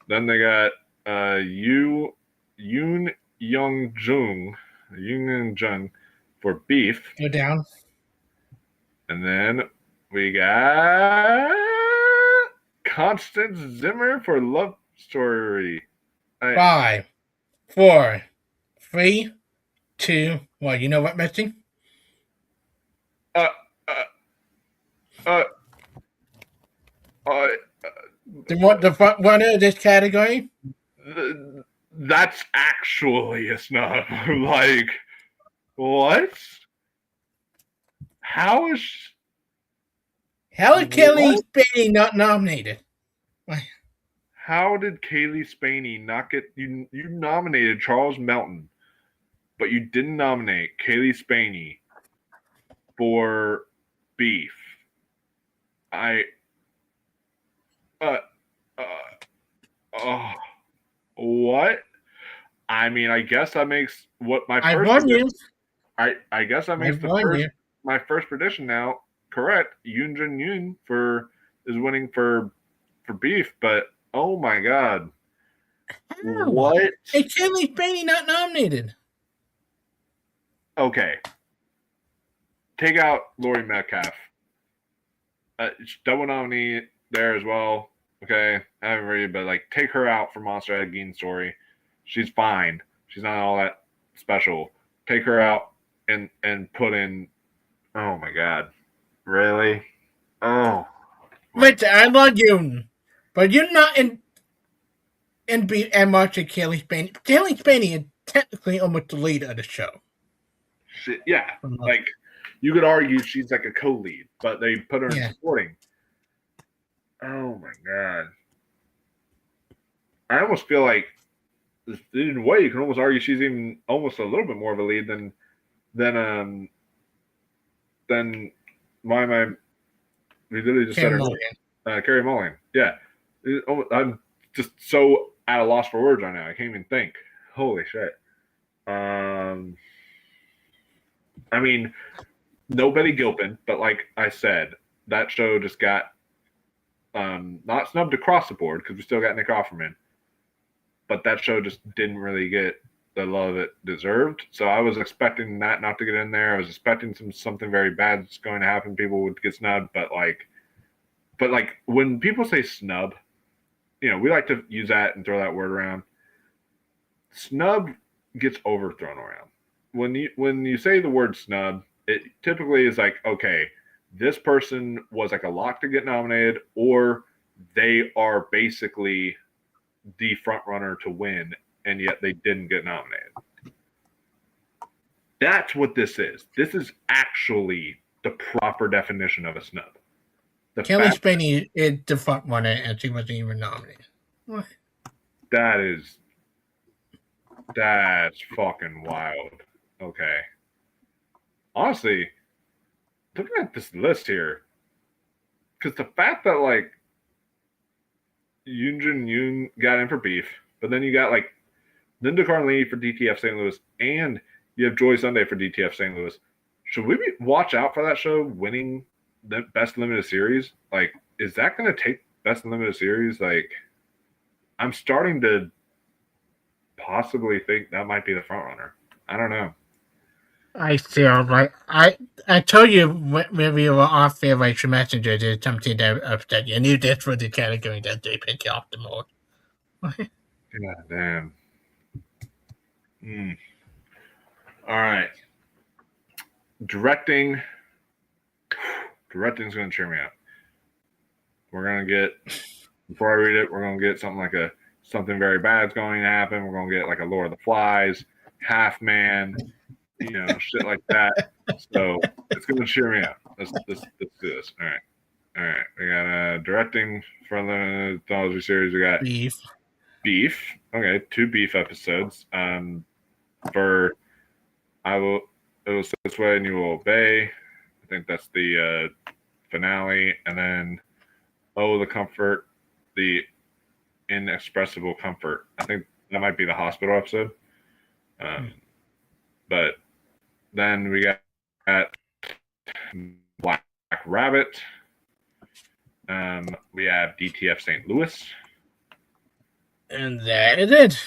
Then they got Yoon Young Jung for Beef. Go down. And then we got Constance Zimmer for Love Story. 5, 4, 3, 2, 1. You know what, missing? The front runner of this category? That's actually a snub. Like, what? How is Kelly Spaney not nominated? How did Kaylee Spaney not get you? You nominated Charles Melton, but you didn't nominate Kaylee Spaney for Beef. What? I mean, I guess that makes what my first. I guess that makes my first prediction now correct. Yoon Jun Yoon is winning for Beef, but oh my god, what? Hey, Kaylee Spaney not nominated. Okay, take out Laurie Metcalf. Double nominee there as well. Okay, I haven't read, but like take her out for Monster Again Story. She's fine. She's not all that special. Take her out and put in. Oh my god, really? Oh, Wait, I love you, but you're not in much of Kaylee Spaney. Kaylee Spaney is technically almost the leader of the show. Yeah, like you could argue she's like a co-lead, but they put her in supporting. Oh my god! I almost feel like, in a way, you can almost argue she's even almost a little bit more of a lead than why am I? We literally just Carey said Carey Mulligan. Yeah, I'm just so at a loss for words right now. I can't even think. Holy shit. I mean, no Betty Gilpin, but like I said, that show just got not snubbed across the board because we still got Nick Offerman, but that show just didn't really get the love it deserved. So I was expecting that not to get in there. I was expecting something very bad that's going to happen. People would get snubbed, but when people say snub, you know, we like to use that and throw that word around. Snub gets overthrown around. When you say the word snub, it typically is like, okay, this person was like a lock to get nominated, or they are basically the front runner to win, and yet they didn't get nominated. That's what this is. This is actually the proper definition of a snub. Kelly Spaney is the front runner, and she wasn't even nominated. What? That's fucking wild. Okay. Honestly, looking at this list here, because the fact that like Yoon Jun Yoon got in for Beef, but then you got like Linda Cardellini for DTF St. Louis, and you have Joy Sunday for DTF St. Louis. Should we watch out for that show winning the Best Limited Series? Like, is that going to take Best Limited Series? Like, I'm starting to possibly think that might be the front runner. I don't know. I feel like I told you when we were off there, like your messenger, there's something that upset you. I knew this was the category that they picked you off the most. God damn. All right. Directing's going to cheer me up. We're going to get, before I read it, we're going to get something very bad's going to happen. We're going to get like a Lord of the Flies, Half Man, shit like that. So it's going to cheer me up. Let's do this. All right. We got directing for the anthology series. We got beef. Okay, 2 beef episodes. For it was this way and you will obey. I think that's the finale, and then the comfort, the inexpressible comfort. I think that might be the hospital episode. But then we got Black Rabbit. We have DTF St. Louis. And that is it.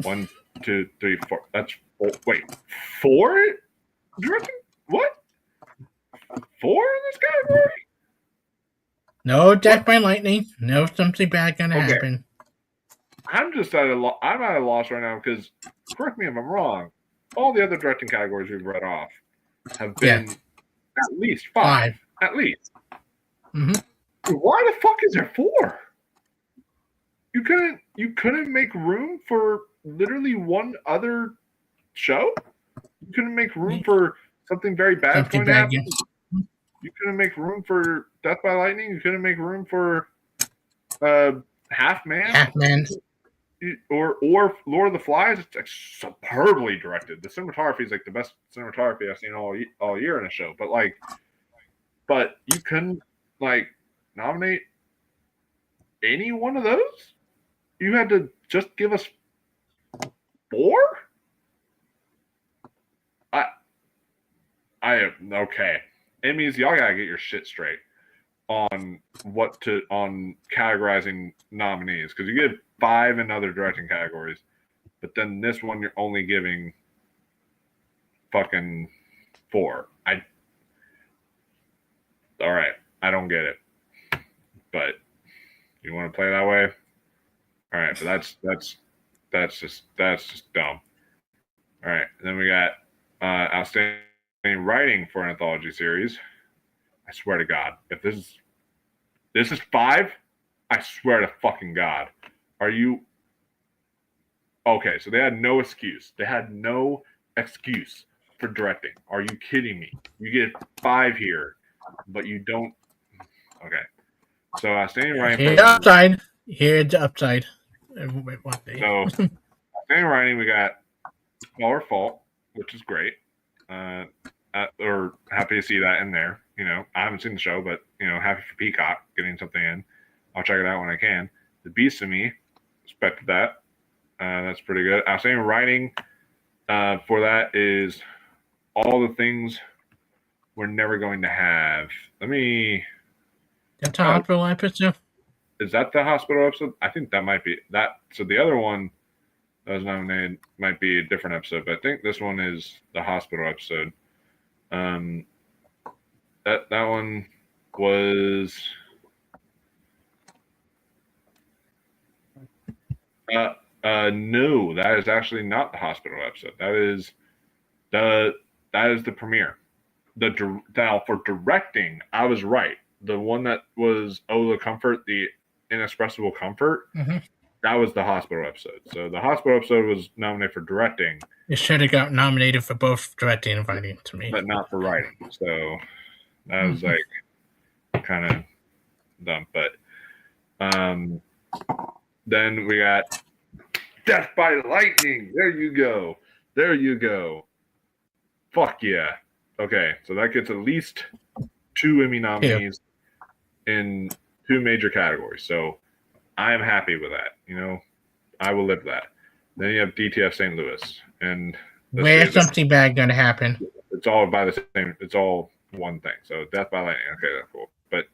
1, 2, 3, 4. That's 4. Wait, 4? You reckon? What? 4 in this category? No death by lightning. No something bad gonna happen. I'm just at a loss right now because, correct me if I'm wrong, all the other directing categories we've read off have been at least 5. At least. Mm-hmm. Why the fuck is there 4? You couldn't make room for literally one other show? You couldn't make room for something very bad going to happen? You couldn't make room for Death by Lightning? You couldn't make room for Half Man? Or Lord of the Flies? It's like superbly directed. The cinematography is like the best cinematography I've seen all year in a show. But you couldn't nominate any one of those? You had to just give us 4? Okay. Emmys, y'all gotta get your shit straight on categorizing nominees, because you get 5 in other directing categories, but then this one you're only giving fucking 4. All right, I don't get it, but you want to play that way? All right, but that's just dumb. All right, and then we got outstanding writing for an anthology series. I swear to God, if this is 5, I swear to fucking God. Are you okay? So they had no excuse. They had no excuse for directing. Are you kidding me? You get 5 here, but you don't. Okay. So outstanding writing. Here's the upside. Here's the upside. So outstanding writing, we got All Our Fault, which is great. Or happy to see that in there. I haven't seen the show, but happy for Peacock getting something in. I'll check it out when I can. The Beast of Me, expected that. That's pretty good. Outstanding writing for that is All the Things We're Never Going to Have. That's a hospital episode. Is that the hospital episode? I think that might be that. So the other one that was nominated might be a different episode, but I think this one is the hospital episode. That one was no, that is actually not the hospital episode. That is the premiere. Now for directing, I was right. The one that was the comfort, the inexpressible comfort. Mm-hmm. That was the hospital episode. So the hospital episode was nominated for directing. It should have got nominated for both directing and writing to me, but not for writing. So that was kind of dumb. But then we got Death by Lightning. There you go. Fuck yeah. Okay, so that gets at least 2 Emmy nominees in 2 major categories. So I am happy with that. I will live that. Then you have DTF St. Louis, and where's something bad going to happen? It's all by the same. It's all one thing. So Death by Lightning. Okay, that's cool. But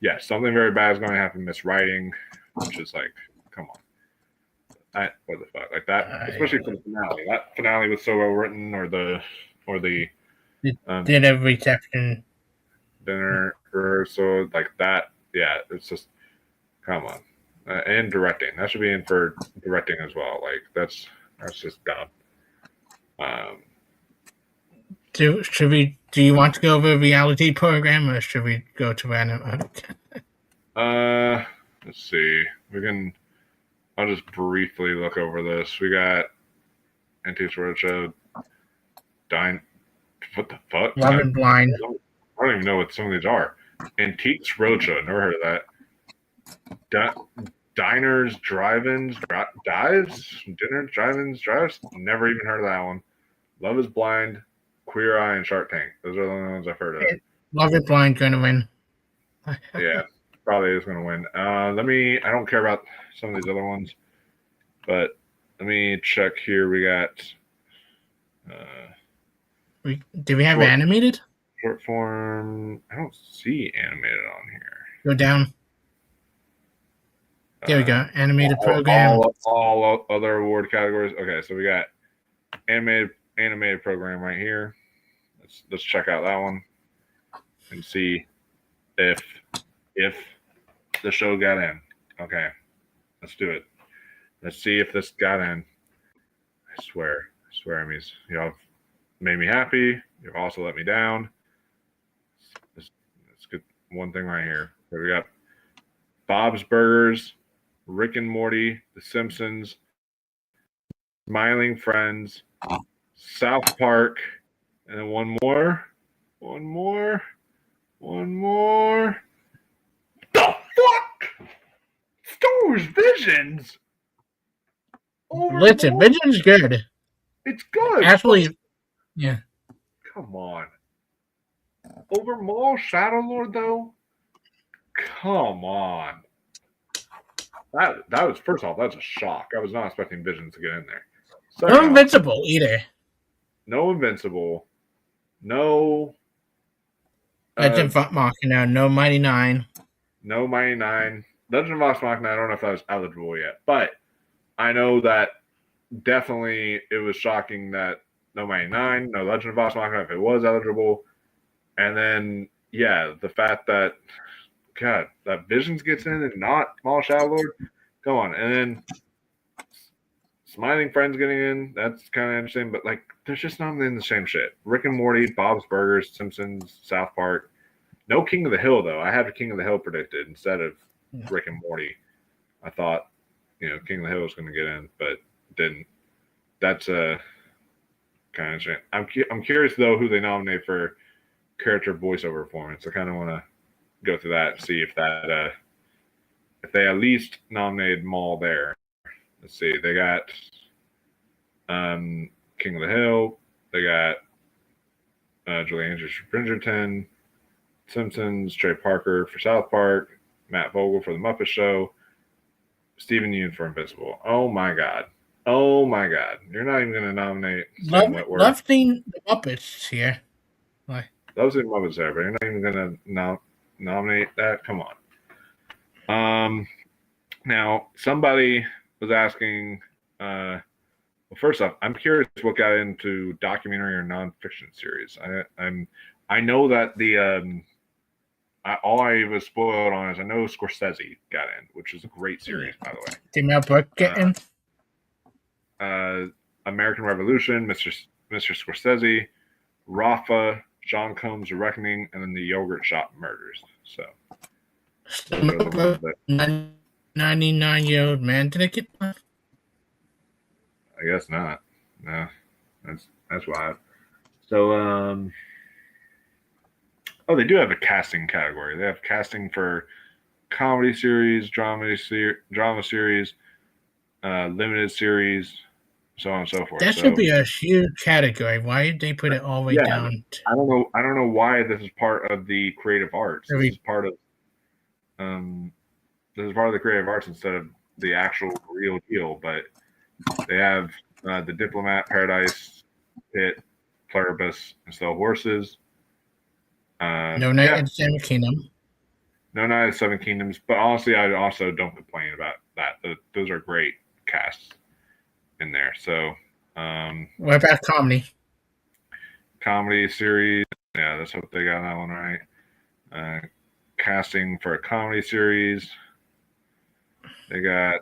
yes, something very bad is going to happen. Miswriting, which is like, come on. What the fuck, like that, especially for the finale. That finale was so well written, or the dinner reception, dinner rehearsal, like that. Yeah, it's just come on, and directing. That should be in for directing as well. Like that's just dumb. do you want to go over a reality program, or should we go to random? Let's see. I'll just briefly look over this. We got Antiques Roadshow. What the fuck? Love and Blind. I don't even know what some of these are. Antiques Roadshow. Never heard of that. Diners, drive-ins, dives, dinners, drive-ins, drives. Never even heard of that one. Love is Blind, Queer Eye, and Shark Tank. Those are the only ones I've heard of. Love and Blind going to win. Yeah, probably is going to win. I don't care about some of these other ones, but let me check here. We got. Do we have animated? Short form. I don't see animated on here. Go down. There we go. Animated program. All other award categories. Okay, so we got animated program right here. Let's check out that one and see if the show got in. Okay, let's do it. Let's see if this got in. I swear, Emmys, y'all have made me happy. You've also let me down. Let's get one thing right here. So we got Bob's Burgers, Rick and Morty, The Simpsons, Smiling Friends, South Park, and then one more. The fuck? Star Wars Visions. Listen, Vision's good. It's good. Actually, yeah. Come on. Over Maul Shadow Lord though? Come on. That was, first off, that's a shock. I was not expecting Visions to get in there. No Invincible either. No Invincible. No. Legend of Vox Machina. No Mighty Nine. No Mighty Nine. Legend of Vox Machina, I don't know if that was eligible yet, but I know that definitely it was shocking that no Mighty Nine, no Legend of Vox Machina if it was eligible. And then, yeah, the fact that, God, that Visions gets in and not Maul Shadow Lord. Come on. And then Smiling Friends getting in, that's kind of interesting, but like there's just not in the same shit. Rick and Morty, Bob's Burgers, Simpsons, South Park. No King of the Hill though. I have King of the Hill predicted instead of Rick and Morty. I thought, King of the Hill was going to get in, but didn't. That's kind of interesting. I'm curious though who they nominate for character voiceover performance. I kind of want to go through that and see if that if they at least nominated Maul there. Let's see. They got King of the Hill. They got Julie Andrews for Bridgerton, Simpsons, Trey Parker for South Park, Matt Vogel for The Muppet Show, Stephen Yeun for Invincible. Oh my God. You're not even going to nominate Sam Witwer. Love seeing the Muppets here. Love seeing Muppets there, but you're not even going to nominate that? Come on. Now, somebody was asking, well, first off, I'm curious what got into documentary or nonfiction series. I know that the all I was spoiled on is I know Scorsese got in, which is a great series, by the way. Did Mel Brooks get in? American Revolution, Mr. Scorsese, Rafa, John Combs' Reckoning, and then the Yogurt Shop Murders. So, 99-year-old man did it get one? I guess not. No, that's wild. So, they do have a casting category. They have casting for comedy series, drama series, limited series, so on and so forth. That should be a huge category. Why did they put it all the way down? I don't know why this is part of the creative arts. This is part of the creative arts instead of the actual real deal. But they have The Diplomat, Paradise, Pit, Pluribus, and Still Horses. No Night in Sam Kingdom. No Night of the Seven Kingdoms. But honestly, I also don't complain about that. Those are great casts in there. So, What about comedy? comedy series. Yeah, let's hope they got that one right. Casting for a comedy series. They got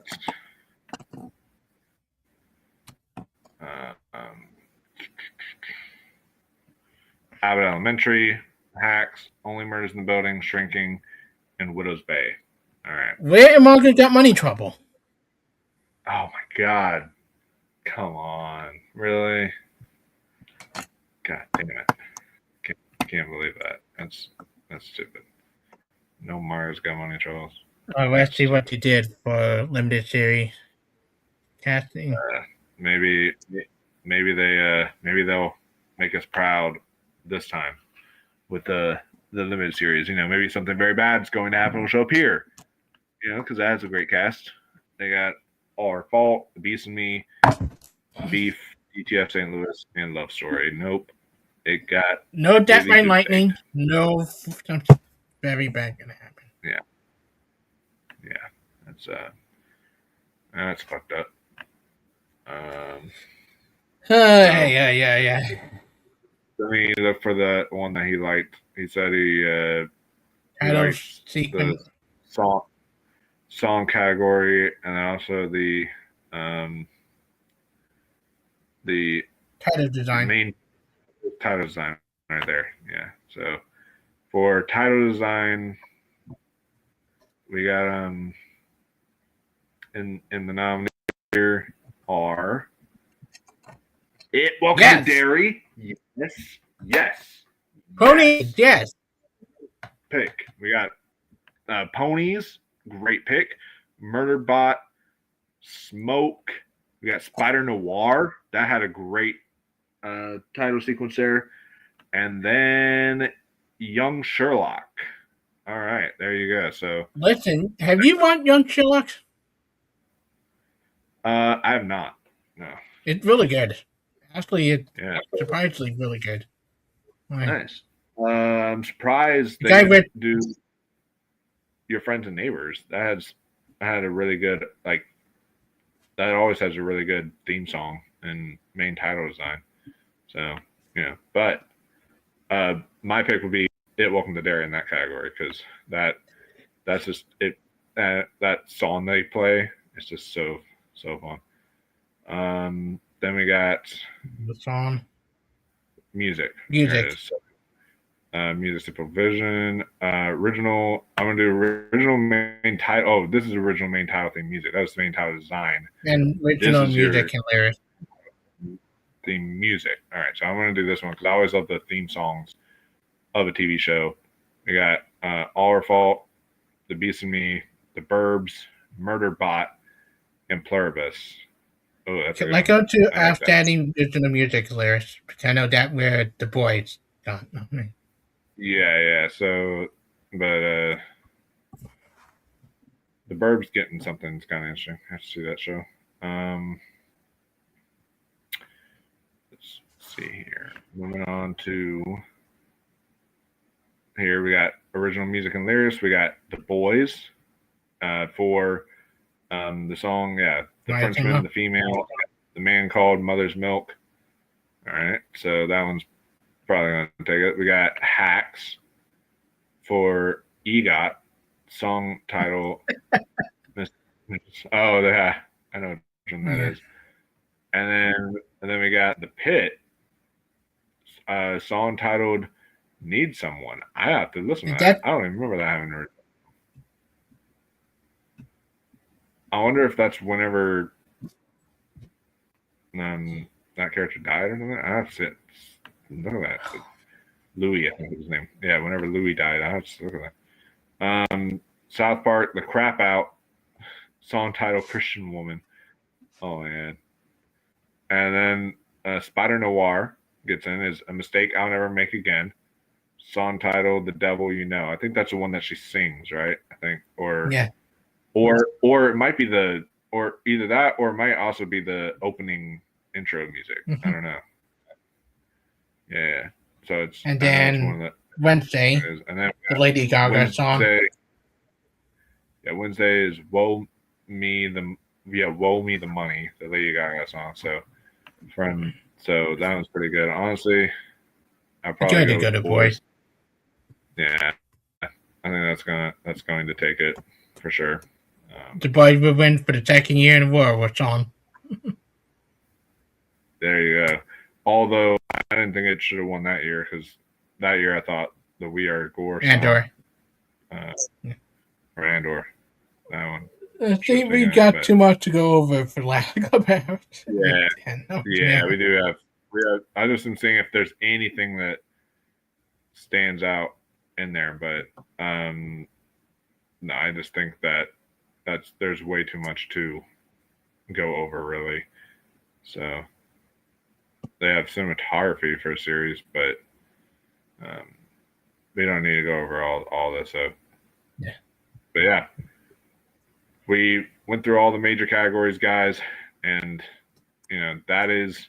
Abbott Elementary, Hacks, Only Murders in the Building, Shrinking, and Widow's Bay. All right. Where am I gonna get money trouble? Oh my God. Come on. Really? God damn it. Can't believe that. That's stupid. No Mars got money troubles. Let's see what they did for limited series casting. Maybe they'll make us proud this time with the limited series. You know, maybe something very bad is going to happen will show up here. You know, because that has a great cast. They got All Our Fault, The Beast and Me, Beef, DTF St. Louis, and Love Story. Nope. It got no Death by Lightning. No, something very bad gonna happen. Yeah. That's fucked up. Yeah. I mean, look for the one that he liked. He said he liked sequence. The song category, and also the title design. Main title design right there. Yeah. So for title design, we got in the nominees here are Welcome to Derry. Yes. Ponies. Yes. Pick. We got Ponies. Great pick. Murderbot. Smoke. We got Spider Noir. That had a great title sequence there. And then Young Sherlock. All right, there you go. So listen, have you watched Young Sherlock? I have not. No. It's really good. Actually, it's surprisingly really good. Nice. I'm surprised they do Your Friends and Neighbors. That had a really good that always has a really good theme song and main title design. So but my pick would be Welcome to Derry in that category because that's just it. That song they play is just so fun. Then we got the song music. Music supervision. Original. I'm gonna do original main title. Oh, this is original main title theme music. That was the main title design. And original music and lyrics. Theme music. All right, so I'm gonna do this one because I always love the theme songs of a TV show. We got All Our Fault, The Beast and Me, The Burbs, Murderbot, and Pluribus. Oh, that's a good one. Go to outstanding original music lyrics because I know that where the boys got. Yeah. So, but The Burbs getting something that's kind of interesting. I have to see that show. Let's see here. Moving on to here, we got original music and lyrics. We got The Boys for the song, the Frenchman, the female, the man called Mother's Milk. All right, so that one's probably going to take it. We got Hacks for EGOT, song title. Oh, yeah, I know which one that is. And then we got The Pit, song titled Need Someone. I have to listen to that. I don't even remember that having heard. I wonder if that's whenever that character died or something. I have to look at that. Louis, I think was his name. Yeah, whenever Louis died, I have to look at that. South Park, The Crap Out, song title Christian Woman. Oh man. And then Spider Noir gets in is A Mistake I'll Never Make Again. Song title The Devil You Know. I think that's the one that she sings, right? I think, or it might be either that or it might also be the opening intro music. I don't know. Yeah. So it's and then Wednesday, and then the Lady Gaga song. Yeah, Wednesday is Woe Me the Money, the Lady Gaga song. So that was pretty good. Honestly, I'll You probably tried to go go with to boys. Boys. Yeah, I think that's going to take it for sure. The boys will win for the second year in a row. What's on? There you go. Although I didn't think it should have won that year because that year I thought the We Are Gore song, Andor. or Andor, that one. I think we got too much to go over for lack of better. Yeah, we do have. I just am seeing if there's anything that stands out in there, but no, I just think that there's way too much to go over, really. So they have cinematography for a series, but we don't need to go over all this. So yeah, but yeah, we went through all the major categories, guys, and that's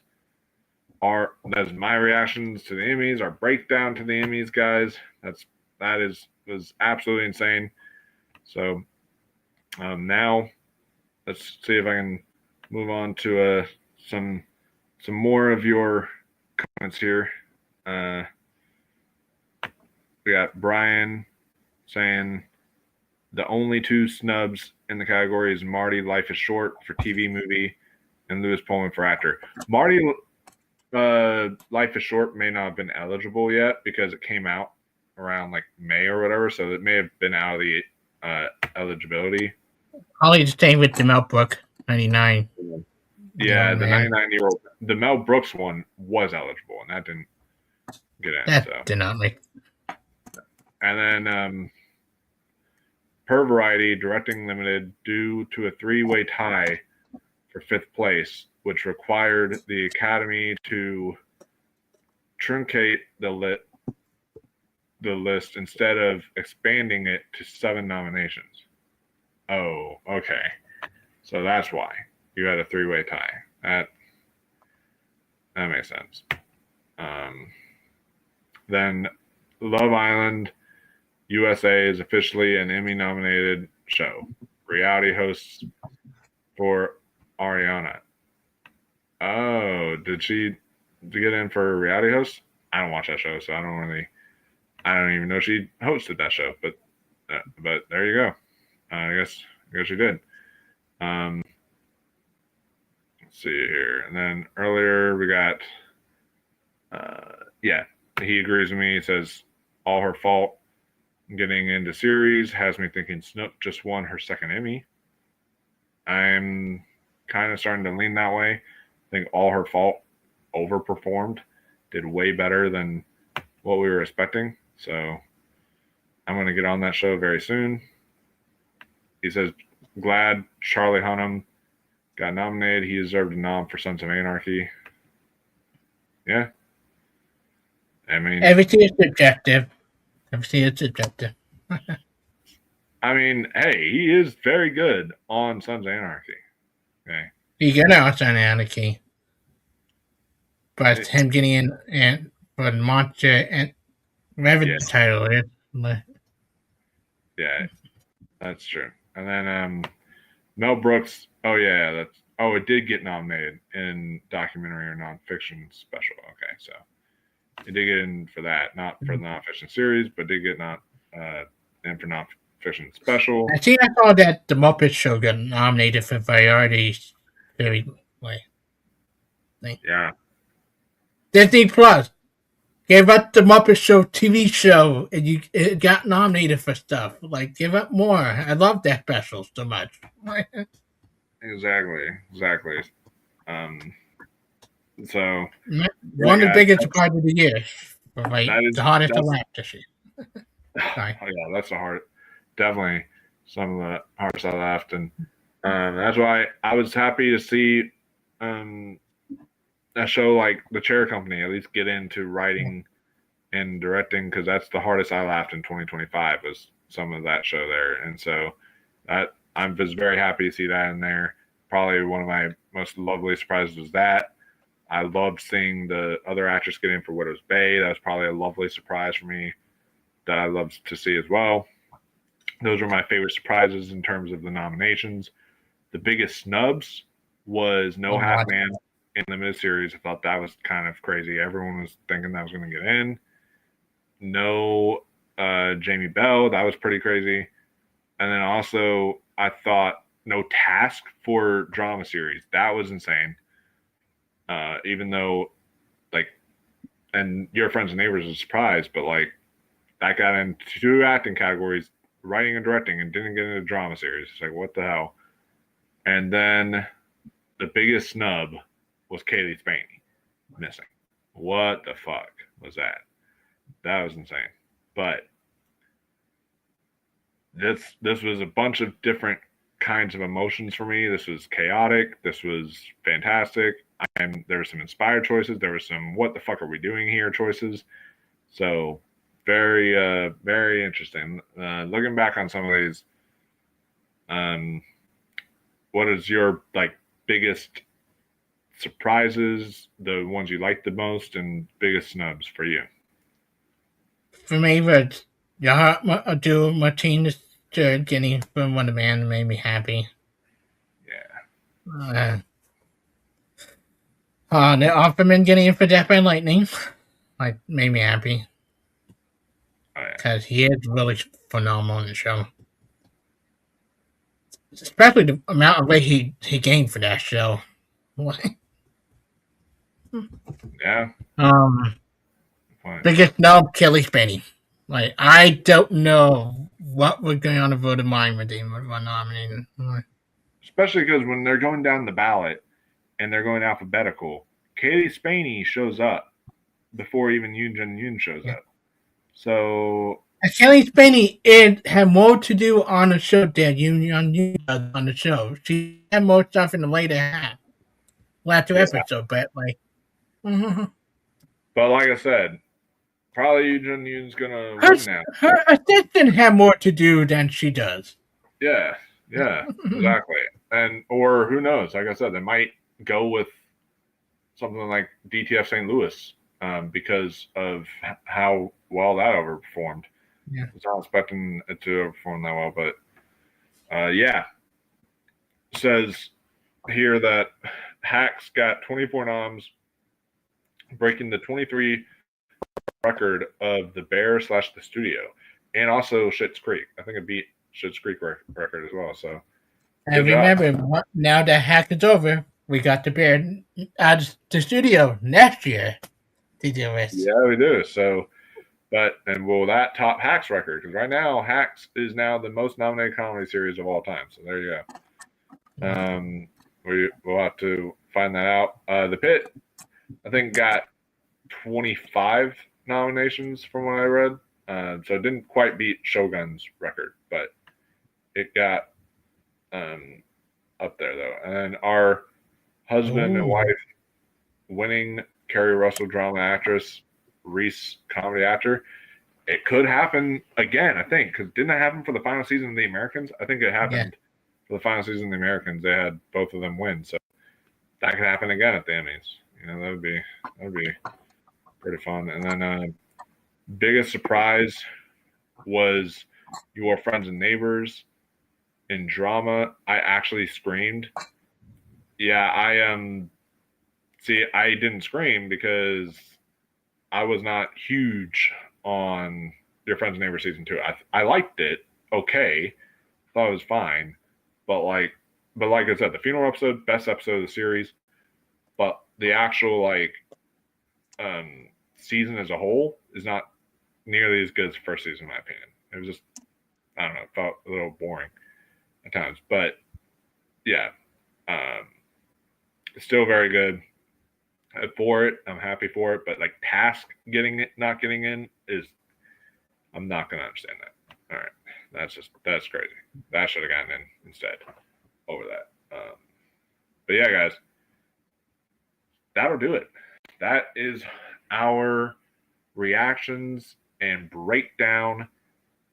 my reactions to the Emmys, our breakdown to the Emmys, guys. Was absolutely insane. So now let's see if I can move on to some more of your comments here. We got Brian saying the only two snubs in the category is Marty Life is Short for TV movie and Lewis Pullman for actor. Marty Life is Short may not have been eligible yet because it came out around like May or whatever, so it may have been out of the eligibility. Holly staying with the Mel Brooks 99. Yeah, the 99-year-old, the Mel Brooks one was eligible, and that didn't get in. That did not make. And then per Variety, Directing Limited, due to a 3-way tie for 5th place, which required the Academy to truncate the list instead of expanding it to 7 nominations. Oh, okay. So that's why you had a 3-way tie. That makes sense. Then Love Island USA is officially an Emmy-nominated show. Reality hosts for Ariana. Oh, did she get in for a reality host? I don't watch that show, so I don't even know she hosted that show. But there you go. I guess she did. Let's see here, and then earlier we got. He agrees with me. He says all her fault. Getting into series has me thinking Snook just won her second Emmy. I'm kind of starting to lean that way. I think All Her Fault overperformed, did way better than what we were expecting. So I'm going to get on that show very soon. He says, glad Charlie Hunnam got nominated. He deserved a nom for Sons of Anarchy. Yeah. I mean, everything is subjective. I mean, hey, he is very good on Sons of Anarchy. Okay. He got out on Anarchy. But him getting in and for the monster and whatever the title is. Yeah, that's true. And then Mel Brooks. Oh yeah, it did get nominated in documentary or nonfiction special. Okay, so it did get in for that, not for the nonfiction series, but did get in for nonfiction special. I think I saw that the Muppet Show got nominated for Variety series. Yeah. Disney Plus gave up the Muppet Show TV show, and it got nominated for stuff. Like, give up more. I love that special so much. Exactly. So one of the biggest parts of the year, the hardest to laugh this year. Sorry. Oh yeah, that's definitely some of the hardest I laughed, and that's why I was happy to see a show like The Chair Company at least get into writing and directing, because that's the hardest I laughed in 2025 was some of that show there, and so I was very happy to see that in there. Probably one of my most lovely surprises was that. I loved seeing the other actress get in for Widow's Bay. That was probably a lovely surprise for me that I loved to see as well. Those were my favorite surprises in terms of the nominations. The biggest snubs was No Half Man in the miniseries. I thought that was kind of crazy. Everyone was thinking that was going to get in. No Jamie Bell. That was pretty crazy. And then also, I thought no Task for drama series. That was insane. Even though, like, and Your Friends and Neighbors was a surprise, but, like, that got into 2 acting categories, writing and directing, and didn't get into drama series. It's like, what the hell? And then the biggest snub was Kaylee Spaney missing. What the fuck was that? That was insane. But this was a bunch of different kinds of emotions for me. This was chaotic. This was fantastic. There were some inspired choices. There were some what the fuck are we doing here choices. So very very interesting. Looking back on some of these, what is your like biggest surprises, the ones you liked the most, and biggest snubs for you? For me, but do Martinez getting from Wonder Man made me happy. Yeah. The Offerman getting in for Death by Lightning, like, made me happy. Because he is really phenomenal in the show. Especially the amount of weight he gained for that show. Yeah. Biggest no, Kelly Spaney. Like, I don't know what was going on the vote of mine when they were nominated. Especially because when they're going down the ballot and they're going alphabetical, Kaylee Spaney shows up before even Yoon Jun Yoon shows up. So Kelly Spaney had more to do on the show than Yoon Jun Yoon does on the show. She had more stuff in the later half, last 2 episodes, but like. But like I said, probably Yoon Jun Yoon's gonna win now. Her assistant had more to do than she does. Yeah, exactly. And or who knows? Like I said, they might go with something like DTF St. Louis because of how well that overperformed. Yeah. I was not expecting it to overperform that well, but yeah. It says here that Hacks got 24 noms, breaking the 23 record of the Bear / the Studio, and also Schitt's Creek. I think it beat Schitt's Creek record as well. So, and remember, now that Hack is over, we got the Bear at the studio next year to do it. Yeah, we do. So, and will that top Hacks record? Because right now, Hacks is now the most nominated comedy series of all time. So there you go. We'll have to find that out. The Pit, I think, got 25 nominations from what I read. So it didn't quite beat Shogun's record, but it got up there though. And then our husband and wife winning, Kerry Russell drama actress, Reese comedy actor. It could happen again, I think, because didn't it happen for the final season of The Americans? I think it happened for the final season of The Americans. They had both of them win, so that could happen again at the Emmys. You know, that would be pretty fun. And then biggest surprise was Your Friends and Neighbors in drama. I actually screamed. Yeah, I didn't scream because I was not huge on Your Friends and Neighbors season 2. I liked it. Okay, thought it was fine, but like I said, the funeral episode, best episode of the series. But the actual season as a whole is not nearly as good as the first season, in my opinion. It was just, I don't know, it felt a little boring at times. But yeah, it's still very good. For it, I'm happy for it. But like Task not getting in is, I'm not gonna understand that. All right, that's crazy. That should have gotten in instead over that. But yeah, guys, that'll do it. That is our reactions and breakdown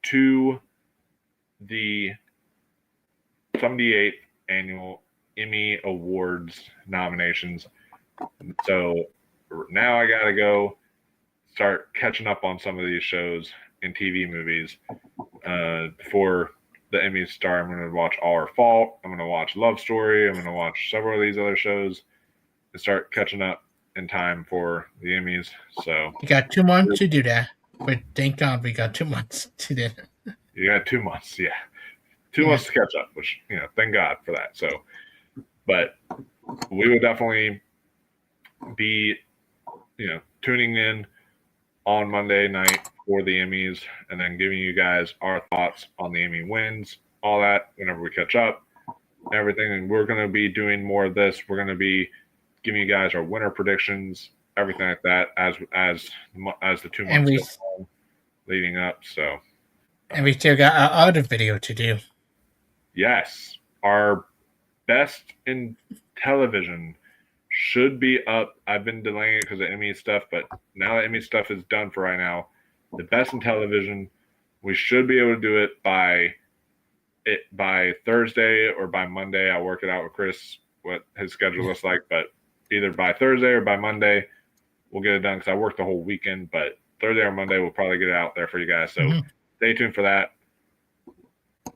to the 78th annual Emmy Awards nominations. So now I gotta go start catching up on some of these shows and TV movies before the Emmys start, I'm going to watch All Our Fault. I'm going to watch Love Story. I'm going to watch several of these other shows and start catching up in time for the Emmys. So You got 2 months to do that. But thank God we got 2 months to do that. you got 2 months. Yeah. 2 months to catch up, which, thank God for that. So, but we will definitely be, tuning in on Monday night for the Emmys and then giving you guys our thoughts on the Emmy wins, all that whenever we catch up, everything. And we're going to be doing more of this. We're going to be giving you guys our winner predictions, everything like that as the 2 months go on leading up. So, and we still got our other video to do. Yes, our best in television should be up. I've been delaying it because of Emmy stuff, but now that Emmy stuff is done for right now, the best in television, we should be able to do it by Thursday or by Monday. I'll work it out with Chris what his schedule looks like, but either by Thursday or by Monday, we'll get it done because I work the whole weekend. But Thursday or Monday, we'll probably get it out there for you guys. So stay tuned for that.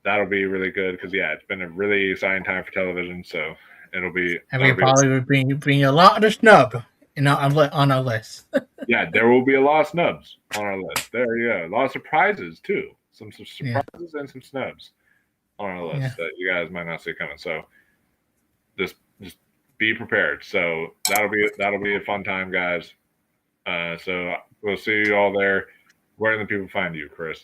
That'll be really good because it's been a really exciting time for television. So it'll be. And we probably would bring a lot of the snub on our list. Yeah, there will be a lot of snubs on our list. There you go. A lot of surprises too. Some surprises and some snubs on our list that you guys might not see coming. So just be prepared. So that'll be a fun time, guys. So we'll see you all there. Where can the people find you, Chris?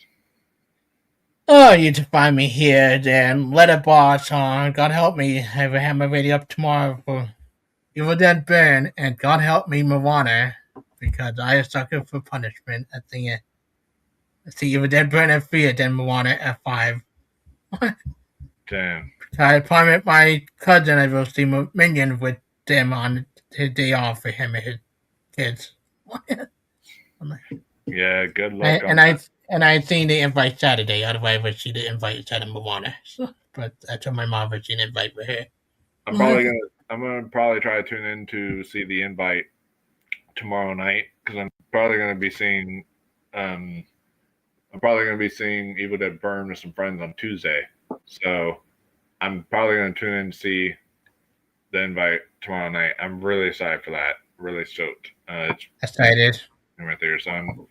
Oh, you can find me here, then Letterboxd on. God help me, I will have my video up tomorrow for Evil Dead Burn, and God help me, Moana, because I am sucker for punishment. I see Evil Dead Burn at 3, then Moana at 5. Damn. I promised my cousin I will see Minion with them on his day off for him and his kids. Yeah, good luck. And I seen the invite Saturday. Otherwise, I would see the invite Saturday Moana. But I told my mom I seen the invite for her. I'm gonna probably try to tune in to see the invite tomorrow night because I'm probably gonna be seeing Evil Dead Burn with some friends on Tuesday. So I'm probably gonna tune in to see the invite tomorrow night. I'm really excited for that. Really stoked. It's excited. Right there. So I'm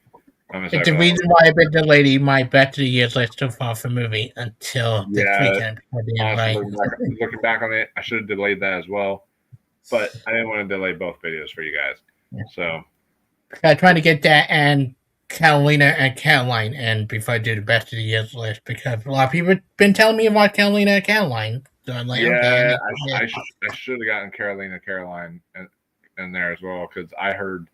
excited. It's the reason why I've been delaying my Back to the Years list so far for movie until this weekend. Honestly, looking back on it, I should have delayed that as well. But I didn't want to delay both videos for you guys. Yeah. So I'm trying to get that and Catalina and Caroline and before I do the Best of the Years list because a lot of people have been telling me about Catalina and Caroline. So I'm like, I should have gotten Caroline in there as well because I heard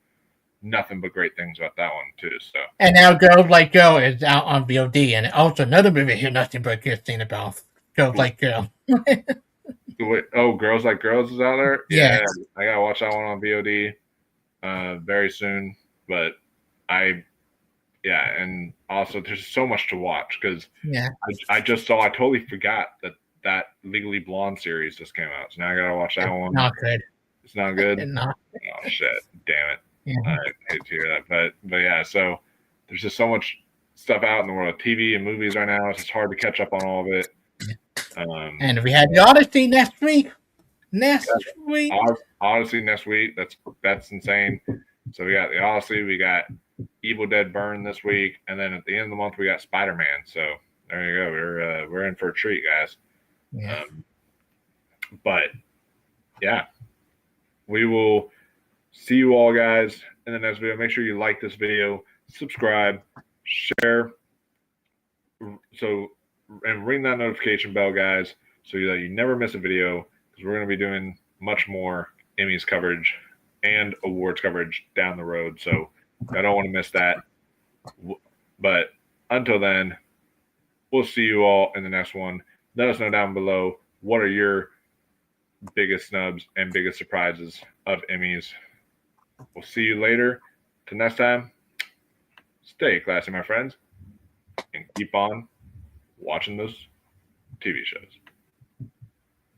nothing but great things about that one too. So and now Girls Like Girl is out on VOD and also another movie I hear nothing but good thing about. Girls Like Girl. Girls Like Girls is out there? Yeah. I gotta watch that one on VOD very soon. But and also there's so much to watch because I totally forgot that Legally Blonde series just came out. So now I gotta watch that one. Not good. It's not good? Not. Oh shit. Damn it. Yeah. I hate to hear that. But yeah, so there's just so much stuff out in the world of TV and movies right now. It's just hard to catch up on all of it. And we had the Odyssey next week. Odyssey next week. That's insane. So we got the Odyssey, we got Evil Dead Burn this week, and then at the end of the month we got Spider-Man. So there you go. We're in for a treat, guys. Yeah. But yeah, we will see you all, guys, in the next video. Make sure you like this video, subscribe, share, and ring that notification bell, guys, so that you never miss a video, because we're going to be doing much more Emmys coverage and awards coverage down the road. So I don't want to miss that. But until then, we'll see you all in the next one. Let us know down below what are your biggest snubs and biggest surprises of Emmys. We'll see you later. Till next time, stay classy, my friends, and keep on watching those TV shows.